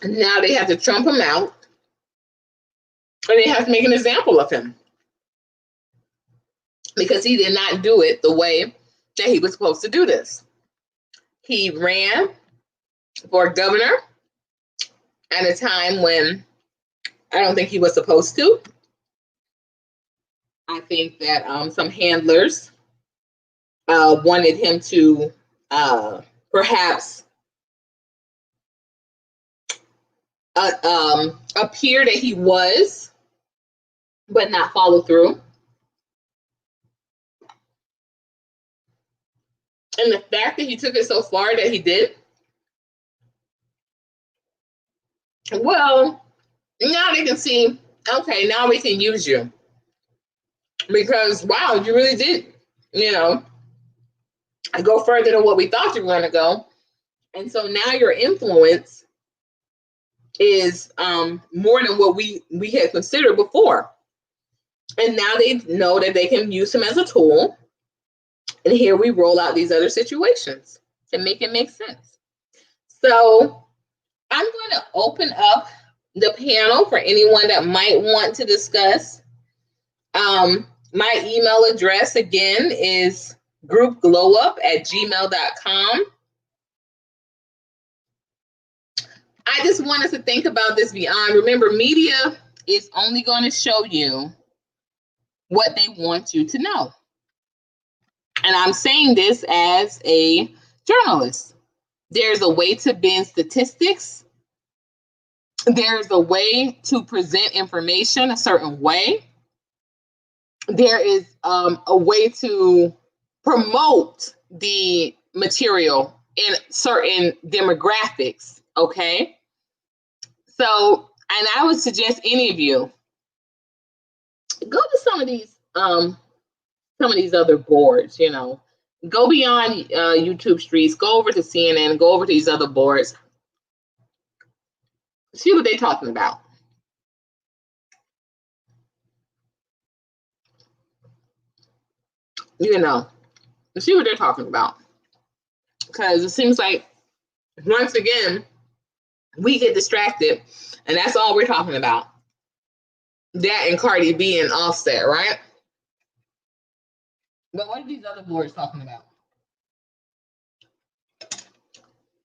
now they have to trump him out, and they have to make an example of him, because he did not do it the way that he was supposed to do this. He ran for governor at a time when I don't think he was supposed to. I think that some handlers wanted him to perhaps appear that he was, but not follow through. And the fact that he took it so far that he did, well, now they can see, okay, now we can use you. Because, wow, you really did, you know, go further than what we thought you were going to go. And so now your influence is more than what we had considered before. And now they know that they can use him as a tool. And here we roll out these other situations to make it make sense. So I'm going to open up the panel for anyone that might want to discuss. My email address again is groupglowup@gmail.com. I just want us to think about this beyond. Remember, media is only going to show you what they want you to know. And I'm saying this as a journalist. There's a way to bend statistics. There's a way to present information a certain way. There is a way to promote the material in certain demographics, okay? So, and I would suggest any of you go to some of these other boards, you know, go beyond YouTube streets, go over to CNN, go over to these other boards, see what they're talking about. You know, see what they're talking about. Because it seems like, once again, we get distracted, and that's all we're talking about. That and Cardi B and Offset, right? But what are these other boards talking about?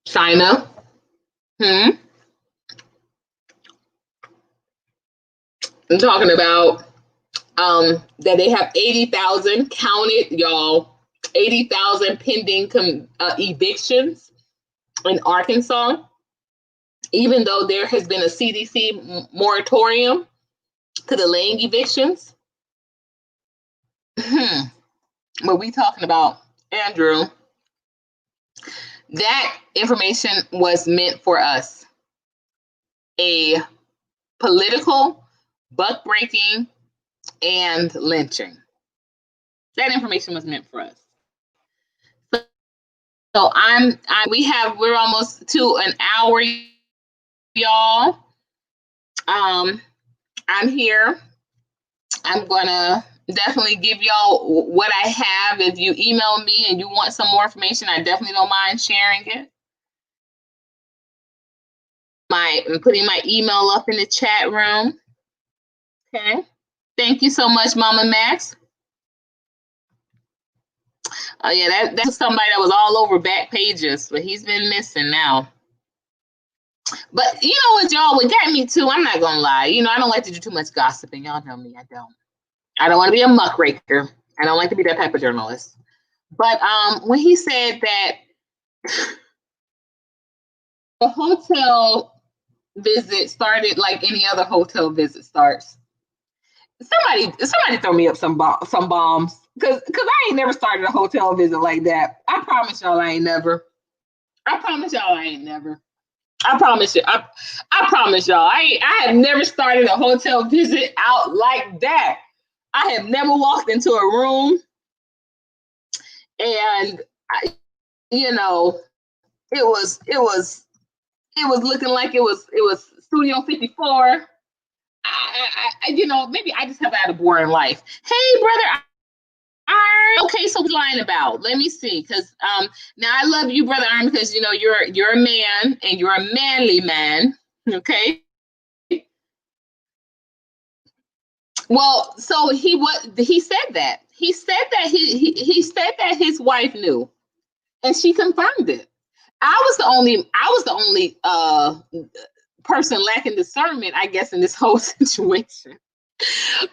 China. I'm talking about that they have 80,000 counted, y'all, 80,000 pending evictions in Arkansas, even though there has been a CDC moratorium to delaying evictions. What we talking about, Andrew? That information was meant for us. A political buck breaking and lynching. That information was meant for us. So we're almost to an hour, y'all. I'm here. I'm gonna definitely give y'all what I have. If you email me and you want some more information, I definitely don't mind sharing it. I'm putting my email up in the chat room. Okay. Thank you so much, Mama Max. Oh yeah, that's somebody that was all over back pages, but he's been missing now. But you know what, y'all, what got me too, I'm not gonna lie. You know, I don't like to do too much gossiping. Y'all know me, I don't want to be a muckraker. I don't like to be that type of journalist. But when he said that the hotel visit started like any other hotel visit starts, somebody throw me up some bombs, because I ain't never started a hotel visit like that. I promise y'all I ain't never. I promise y'all I ain't never. I promise you. I promise y'all I have never started a hotel visit out like that. I have never walked into a room and you know, it was looking like it was Studio 54. You know, maybe I just have had a boring life. Hey, brother. Okay, so what's lying about? Let me see, because now I love you, brother Arm, because you know you're a man and you're a manly man. Okay. Well, so he said that he said that his wife knew, and she confirmed it. I was the only person lacking discernment, I guess, in this whole situation.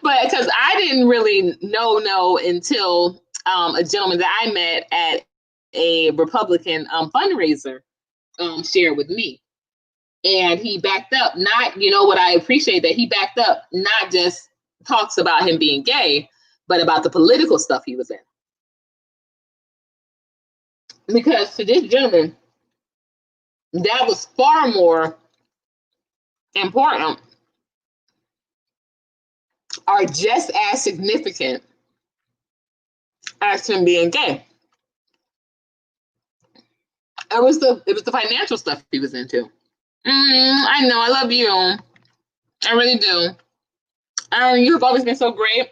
But because I didn't really know until a gentleman that I met at a Republican fundraiser shared with me. And he backed up, not, you know what, I appreciate that he backed up, not just talks about him being gay, but about the political stuff he was in. Because to this gentleman, that was far more important or just as significant as him being gay. It was the financial stuff he was into. I know, I love you. I really do. You've always been so great.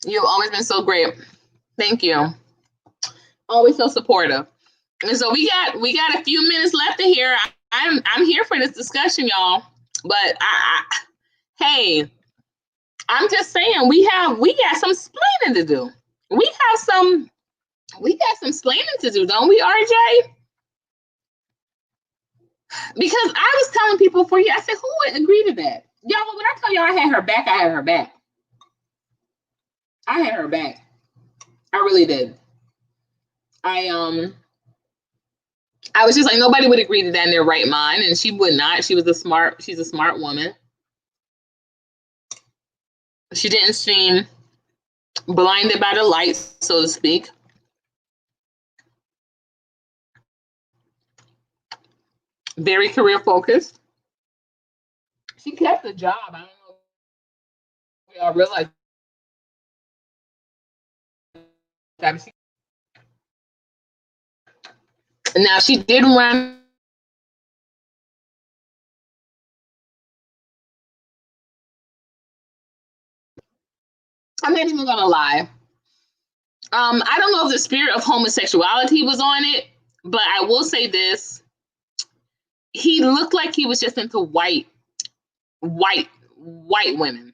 You've always been so great. Thank you. Always so supportive. And so we got a few minutes left in here. I'm here for this discussion, y'all. But hey, I'm just saying we got some explaining to do. We got some explaining to do, don't we, RJ? Because I was telling people for you, I said, who would agree to that? Y'all, when I tell y'all I had her back, I had her back. I had her back. I really did. I was just like, nobody would agree to that in their right mind, and she would not. She's a smart woman. She didn't seem blinded by the light, so to speak. Very career focused. She kept the job. I don't know if y'all realize that. Now she did run. I'm not even gonna lie. I don't know if the spirit of homosexuality was on it, but I will say this: he looked like he was just into white women.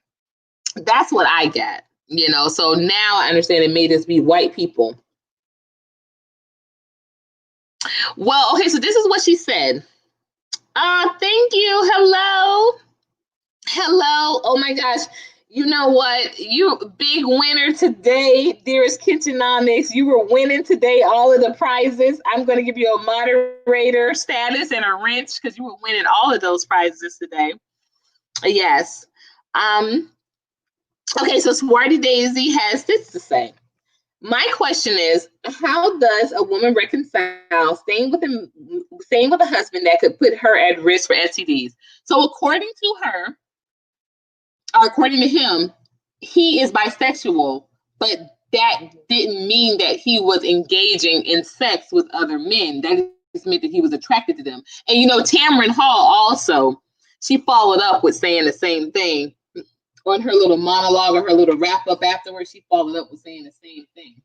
That's what I got, you know. So now I understand it made us be white people. Well, okay, so this is what she said. Thank you. Hello. Oh my gosh. You know what? You big winner today, dearest Kitchenomics. You were winning today all of the prizes. I'm going to give you a moderator status and a wrench because you were winning all of those prizes today. Yes. Okay, so Swarty Daisy has this to say. My question is, how does a woman reconcile staying with a husband that could put her at risk for STDs? So according to her, or according to him, he is bisexual, but that didn't mean that he was engaging in sex with other men. That just meant that he was attracted to them. And you know, Tamron Hall also, she followed up with saying the same thing on her little monologue or her little wrap up afterwards. She followed up with saying the same thing,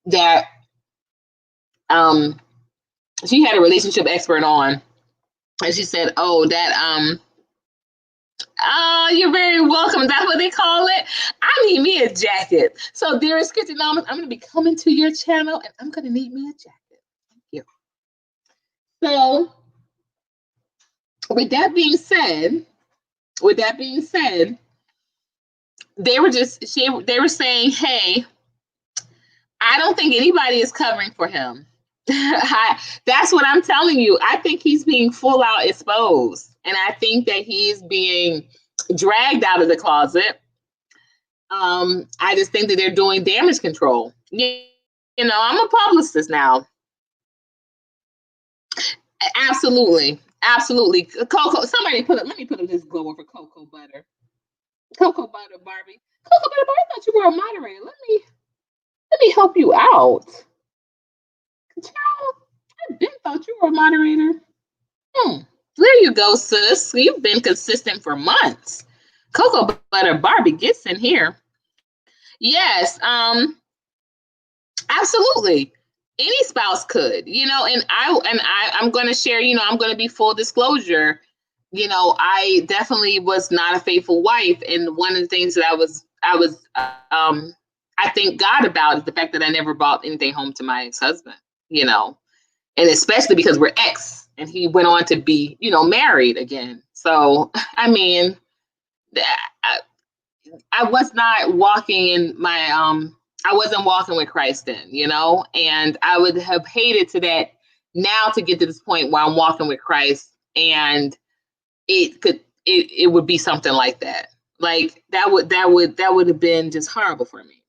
that she had a relationship expert on, and she said, "Oh, that oh, you're very welcome. That's what they call it. I need me a jacket. So, dearest Kitchenomics, I'm going to be coming to your channel, and I'm going to need me a jacket. Thank you." So, with that being said, they were saying, "Hey, I don't think anybody is covering for him." That's what I'm telling you. I think he's being full out exposed, and I think that he's being dragged out of the closet. I just think that they're doing damage control. You know, I'm a publicist now. Absolutely. Cocoa, somebody let me put up this glow over cocoa butter. Cocoa butter, Barbie. Cocoa butter, Barbie, I thought you were a moderator. Let me help you out. Child, I didn't thought you were a moderator. There you go, sis. You've been consistent for months. Cocoa butter Barbie gets in here. Yes, absolutely. Any spouse could, you know, and I'm going to share, you know, I'm going to be full disclosure. You know, I definitely was not a faithful wife, and one of the things that I thank God about is the fact that I never brought anything home to my ex-husband, you know, and especially because we're ex, and he went on to be, you know, married again. So, I mean, I was not walking in my I wasn't walking with Christ then, you know, and I would have hated to get to this point where I'm walking with Christ, and it would be something like that. Like that would have been just horrible for me.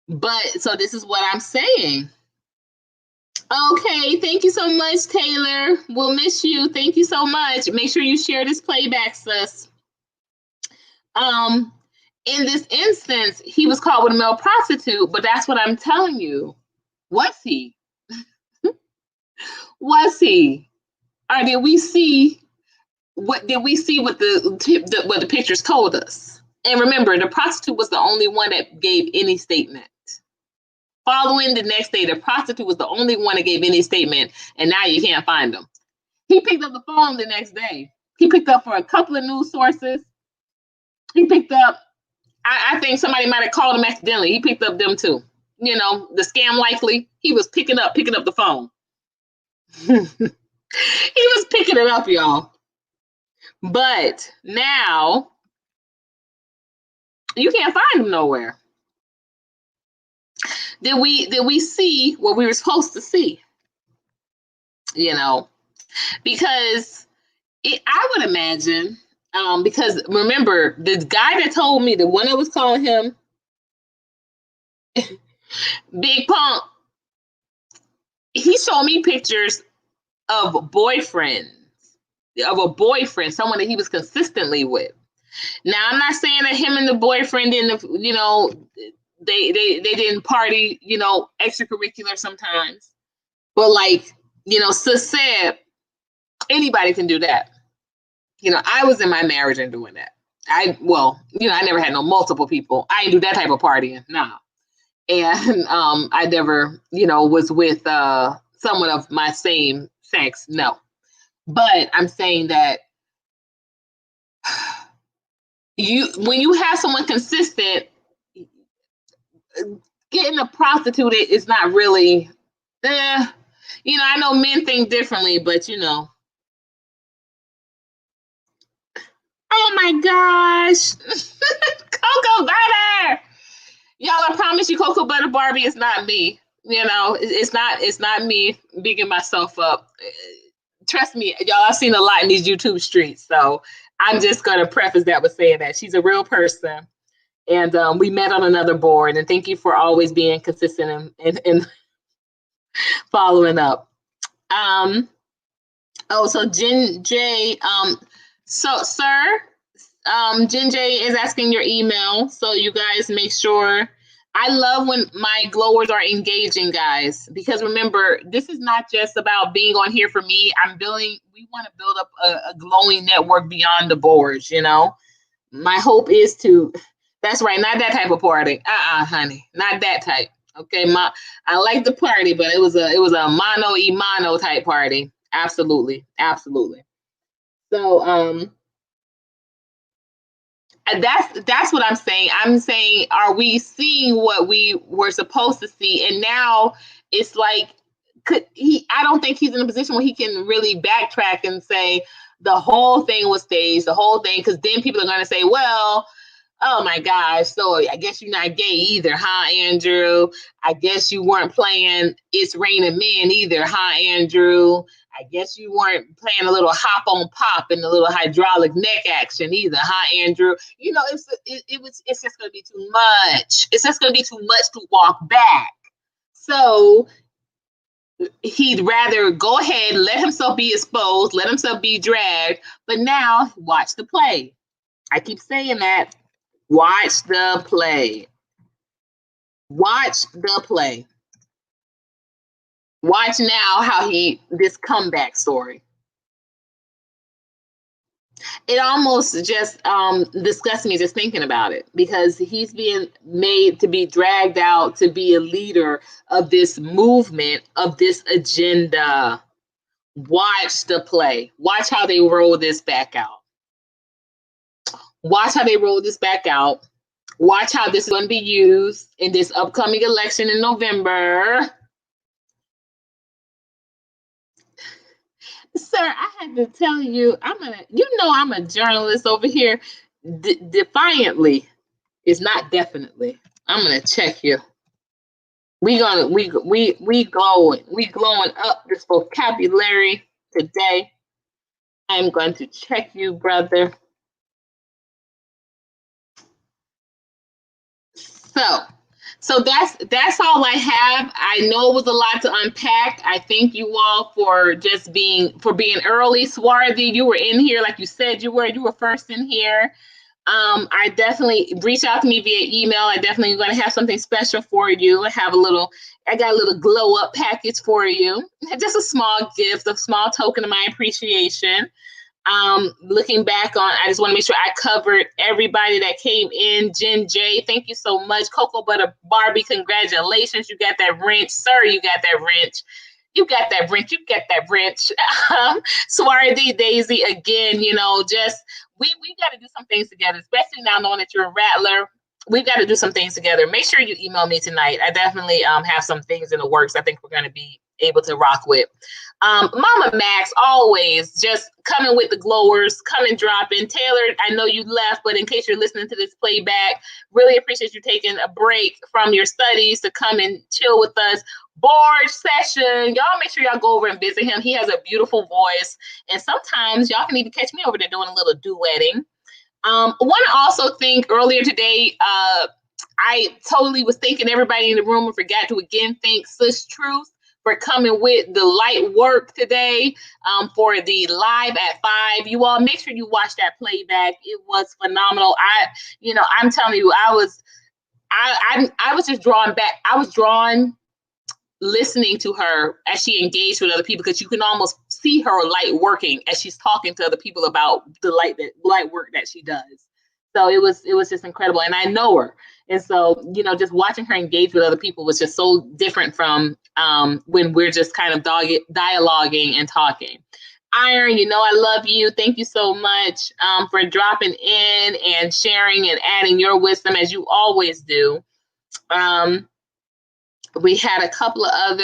But so this is what I'm saying. Okay, thank you so much, Taylor. We'll miss you. Thank you so much. Make sure you share this playback, sis. In this instance, he was caught with a male prostitute, but that's what I'm telling you. Was he? Was he? Or did we see what the pictures told us? And remember, the prostitute was the only one that gave any statement. Following the next day, the prostitute was the only one that gave any statement, and now you can't find him. He picked up the phone the next day. He picked up for a couple of news sources. He picked up, I think somebody might have called him accidentally. He picked up them too. You know, the scam likely. He was picking up the phone. He was picking it up, y'all. But now you can't find him nowhere. Did we see what we were supposed to see? You know, because I would imagine, because remember, the guy that told me, the one that was calling him Big Punk, he showed me pictures of a boyfriend, someone that he was consistently with. Now, I'm not saying that him and the boyfriend didn't, you know, they didn't party, you know, extracurricular sometimes. But like, you know, sis said, anybody can do that. You know, I was in my marriage and doing that. I never had no multiple people. I didn't do that type of partying, no. And I never, you know, was with someone of my same sex, no. But I'm saying that when you have someone consistent, getting a prostitute is not really, you know, I know men think differently, but you know. Oh my gosh. Cocoa butter. Y'all, I promise you, Cocoa Butter Barbie is not me. You know, it's not me bigging myself up. Trust me, y'all, I've seen a lot in these YouTube streets. So I'm just going to preface that with saying that she's a real person. And we met on another board. And thank you for always being consistent and following up. So Jen J, sir, Jen J is asking your email. So you guys make sure I love when my glowers are engaging, guys, because remember, this is not just about being on here for me. We want to build up a glowing network beyond the boards, you know. My hope is that's right, not that type of party. Honey, not that type. Okay, I like the party, but it was a mano type party. Absolutely, absolutely. So and that's what I'm saying. I'm saying, are we seeing what we were supposed to see? And now it's like, could he? I don't think he's in a position where he can really backtrack and say the whole thing was staged, the whole thing, because then people are going to say, well, oh my gosh, so I guess you're not gay either, huh, Andrew? I guess you weren't playing It's Raining Men either, huh, Andrew? I guess you weren't playing a little hop on pop and a little hydraulic neck action either, huh, Andrew? You know, it's just gonna be too much. It's just gonna be too much to walk back. So he'd rather go ahead, let himself be exposed, let himself be dragged, but now watch the play. I keep saying that. Watch the play. Watch the play. Watch now how this comeback story. It almost just disgusts me just thinking about it, because he's being made to be dragged out to be a leader of this movement, of this agenda. Watch the play. Watch how they roll this back out. Watch how they roll this back out. Watch how this is going to be used in this upcoming election in November. Sir, I had to tell you, I'm a journalist over here. Defiantly is not definitely. I'm gonna check you. We glowing up this vocabulary today. I'm going to check you, brother. So that's all I have. I know it was a lot to unpack. I thank you all for being early. Swarthy, you were in here like you said you were. You were first in here. I definitely reach out to me via email. I definitely going to have something special for you. I got a little glow up package for you. Just a small gift, a small token of my appreciation. Looking back on, I just want to make sure I covered everybody that came in. Jen J, thank you so much. Cocoa Butter Barbie, congratulations. You got that wrench. Sir, you got that wrench. You got that wrench. You get that wrench. Swarthy Daisy, again, just we got to do some things together, especially now knowing that you're a Rattler. We've got to do some things together. Make sure you email me tonight. I definitely have some things in the works I think we're going to be able to rock with. Mama Max, always just coming with the glowers, coming dropping. Taylor, I know you left, but in case you're listening to this playback, really appreciate you taking a break from your studies to come and chill with us. Board session, y'all make sure y'all go over and visit him. He has a beautiful voice, and sometimes y'all can even catch me over there doing a little duetting. I want to also think earlier today, I totally was thanking everybody in the room and forgot to again thank Sis Truth for coming with the light work today, for the live at 5. You all make sure you watch that playback. It was phenomenal. I'm telling you, I was just drawn back. I was drawn listening to her as she engaged with other people, because you can almost see her light working as she's talking to other people about the light work that she does. So it was just incredible, and I know her, and so just watching her engage with other people was just so different from when we're just kind of dialoguing and talking. Iron, I love you. Thank you so much for dropping in and sharing and adding your wisdom as you always do. We had a couple of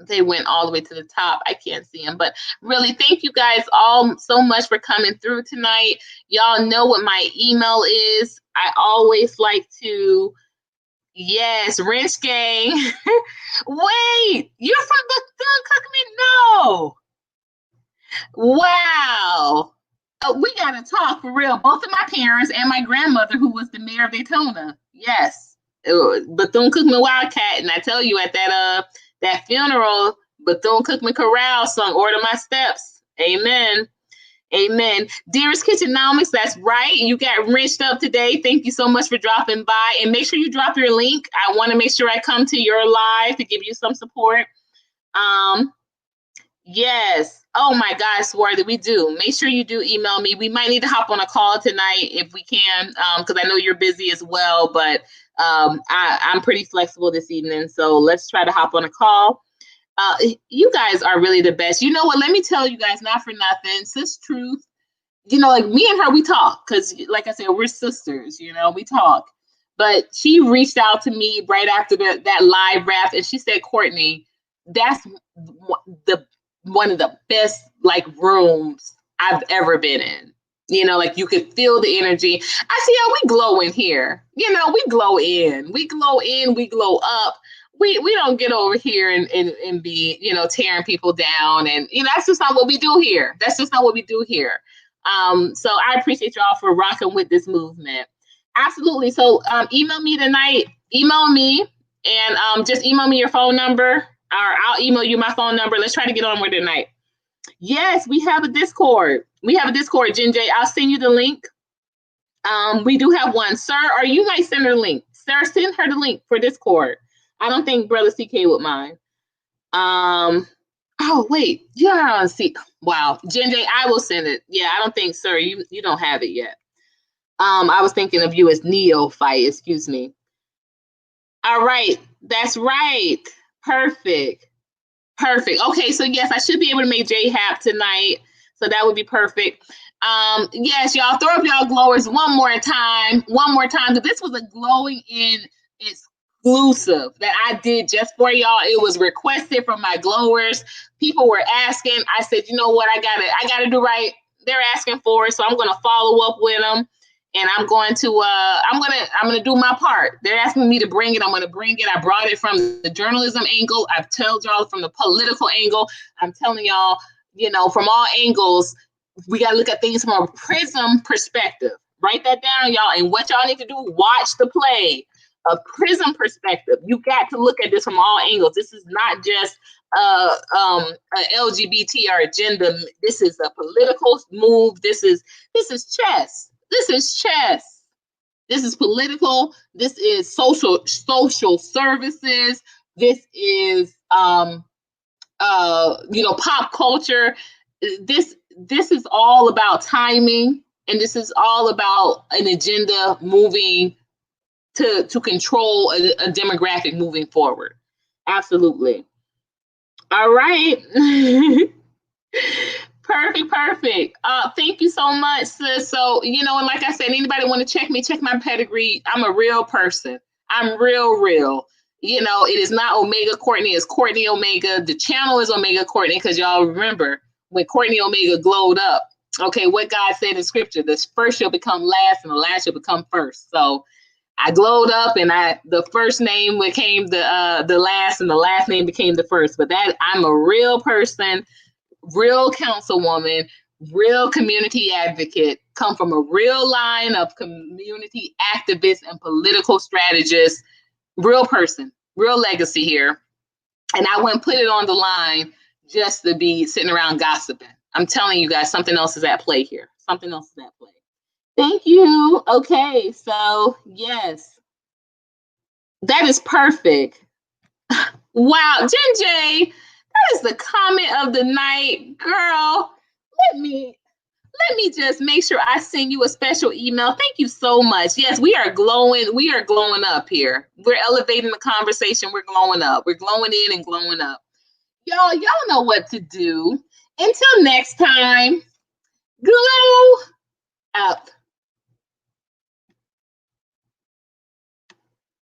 they went all the way to the top. I can't see them, but really thank you guys all so much for coming through tonight. Y'all know what my email is. I always like to, yes, Wrench Gang. Wait, you're from Bethune-Cookman? No. Wow. We got to talk for real. Both of my parents and my grandmother, who was the mayor of Daytona. Yes. Bethune-Cookman Wildcat, and I tell you, at that funeral, Bethune-Cookman Chorale sung "Order My Steps." Amen. Amen. Dearest Kitchenomics, that's right. You got wrenched up today. Thank you so much for dropping by. And make sure you drop your link. I want to make sure I come to your live to give you some support. Yes. Oh my gosh, Swarthy, we do. Make sure you do email me. We might need to hop on a call tonight if we can, because I know you're busy as well, but I'm pretty flexible this evening. So let's try to hop on a call. You guys are really the best. You know what? Let me tell you guys, not for nothing, Sis Truth, you know, like me and her, we talk because, like I said, we're sisters, you know, we talk. But she reached out to me right after that live rap, and she said, Courtney, that's one of the best like rooms I've ever been in. You know, like you could feel the energy. I see how we glow in here. You know, we glow in, we glow up. We don't get over here and be, you know, tearing people down. And, you know, that's just not what we do here. That's just not what we do here. So I appreciate y'all for rocking with this movement. Absolutely. So email me tonight. Email me and just email me your phone number, or I'll email you my phone number. Let's try to get on with it tonight. Yes, we have a Discord. We have a Discord, Jen J. I'll send you the link. We do have one. Sir, or you might send her the link. Sir, send her the link for Discord. I don't think Brother CK would mind. Oh, wait. Yeah, see. Wow. Jen J, I will send it. Yeah, I don't think, sir, you don't have it yet. I was thinking of you as neophyte, excuse me. All right. That's right. Perfect. Perfect. Okay, so yes, I should be able to make J-Hap tonight. So that would be perfect. Yes, y'all, throw up y'all glowers one more time. One more time. Because this was a glowing in exclusive that I did just for y'all. It was requested from my glowers. People were asking. I said, you know what? I gotta do right. They're asking for it, so I'm gonna follow up with them, and I'm going to I'm gonna do my part. They're asking me to bring it. I'm gonna bring it. I brought it from the journalism angle. I've told y'all from the political angle. I'm telling y'all, you know, from all angles, we gotta look at things from a prism perspective. Write that down, y'all. And what y'all need to do, watch the play. A prism perspective. You got to look at this from all angles. This is not just a LGBT or agenda. This is a political move. This is chess. This is chess. This is political. This is social services. This is you know, pop culture. This is all about timing, and this is all about an agenda moving to control a demographic moving forward. Absolutely. All right. Perfect. Thank you so much, sis. So, you know, and like I said, anybody want to check me, check my pedigree. I'm a real person. I'm real. You know, it is not Omega Courtney, it's Courtney Omega. The channel is Omega Courtney, because y'all remember when Courtney Omega glowed up. Okay, what God said in scripture, the first shall become last and the last shall become first. So I glowed up, and the first name became the last, and the last name became the first. But that I'm a real person, real councilwoman, real community advocate, come from a real line of community activists and political strategists, real person, real legacy here. And I wouldn't put it on the line just to be sitting around gossiping. I'm telling you guys, something else is at play here. Something else is at play. Thank you. Okay, so yes, that is perfect. Wow, Jen J, that is the comment of the night, girl. Let me just make sure I send you a special email. Thank you so much. Yes, we are glowing. We are glowing up here. We're elevating the conversation. We're glowing up. We're glowing in and glowing up. Y'all know what to do. Until next time, glow up.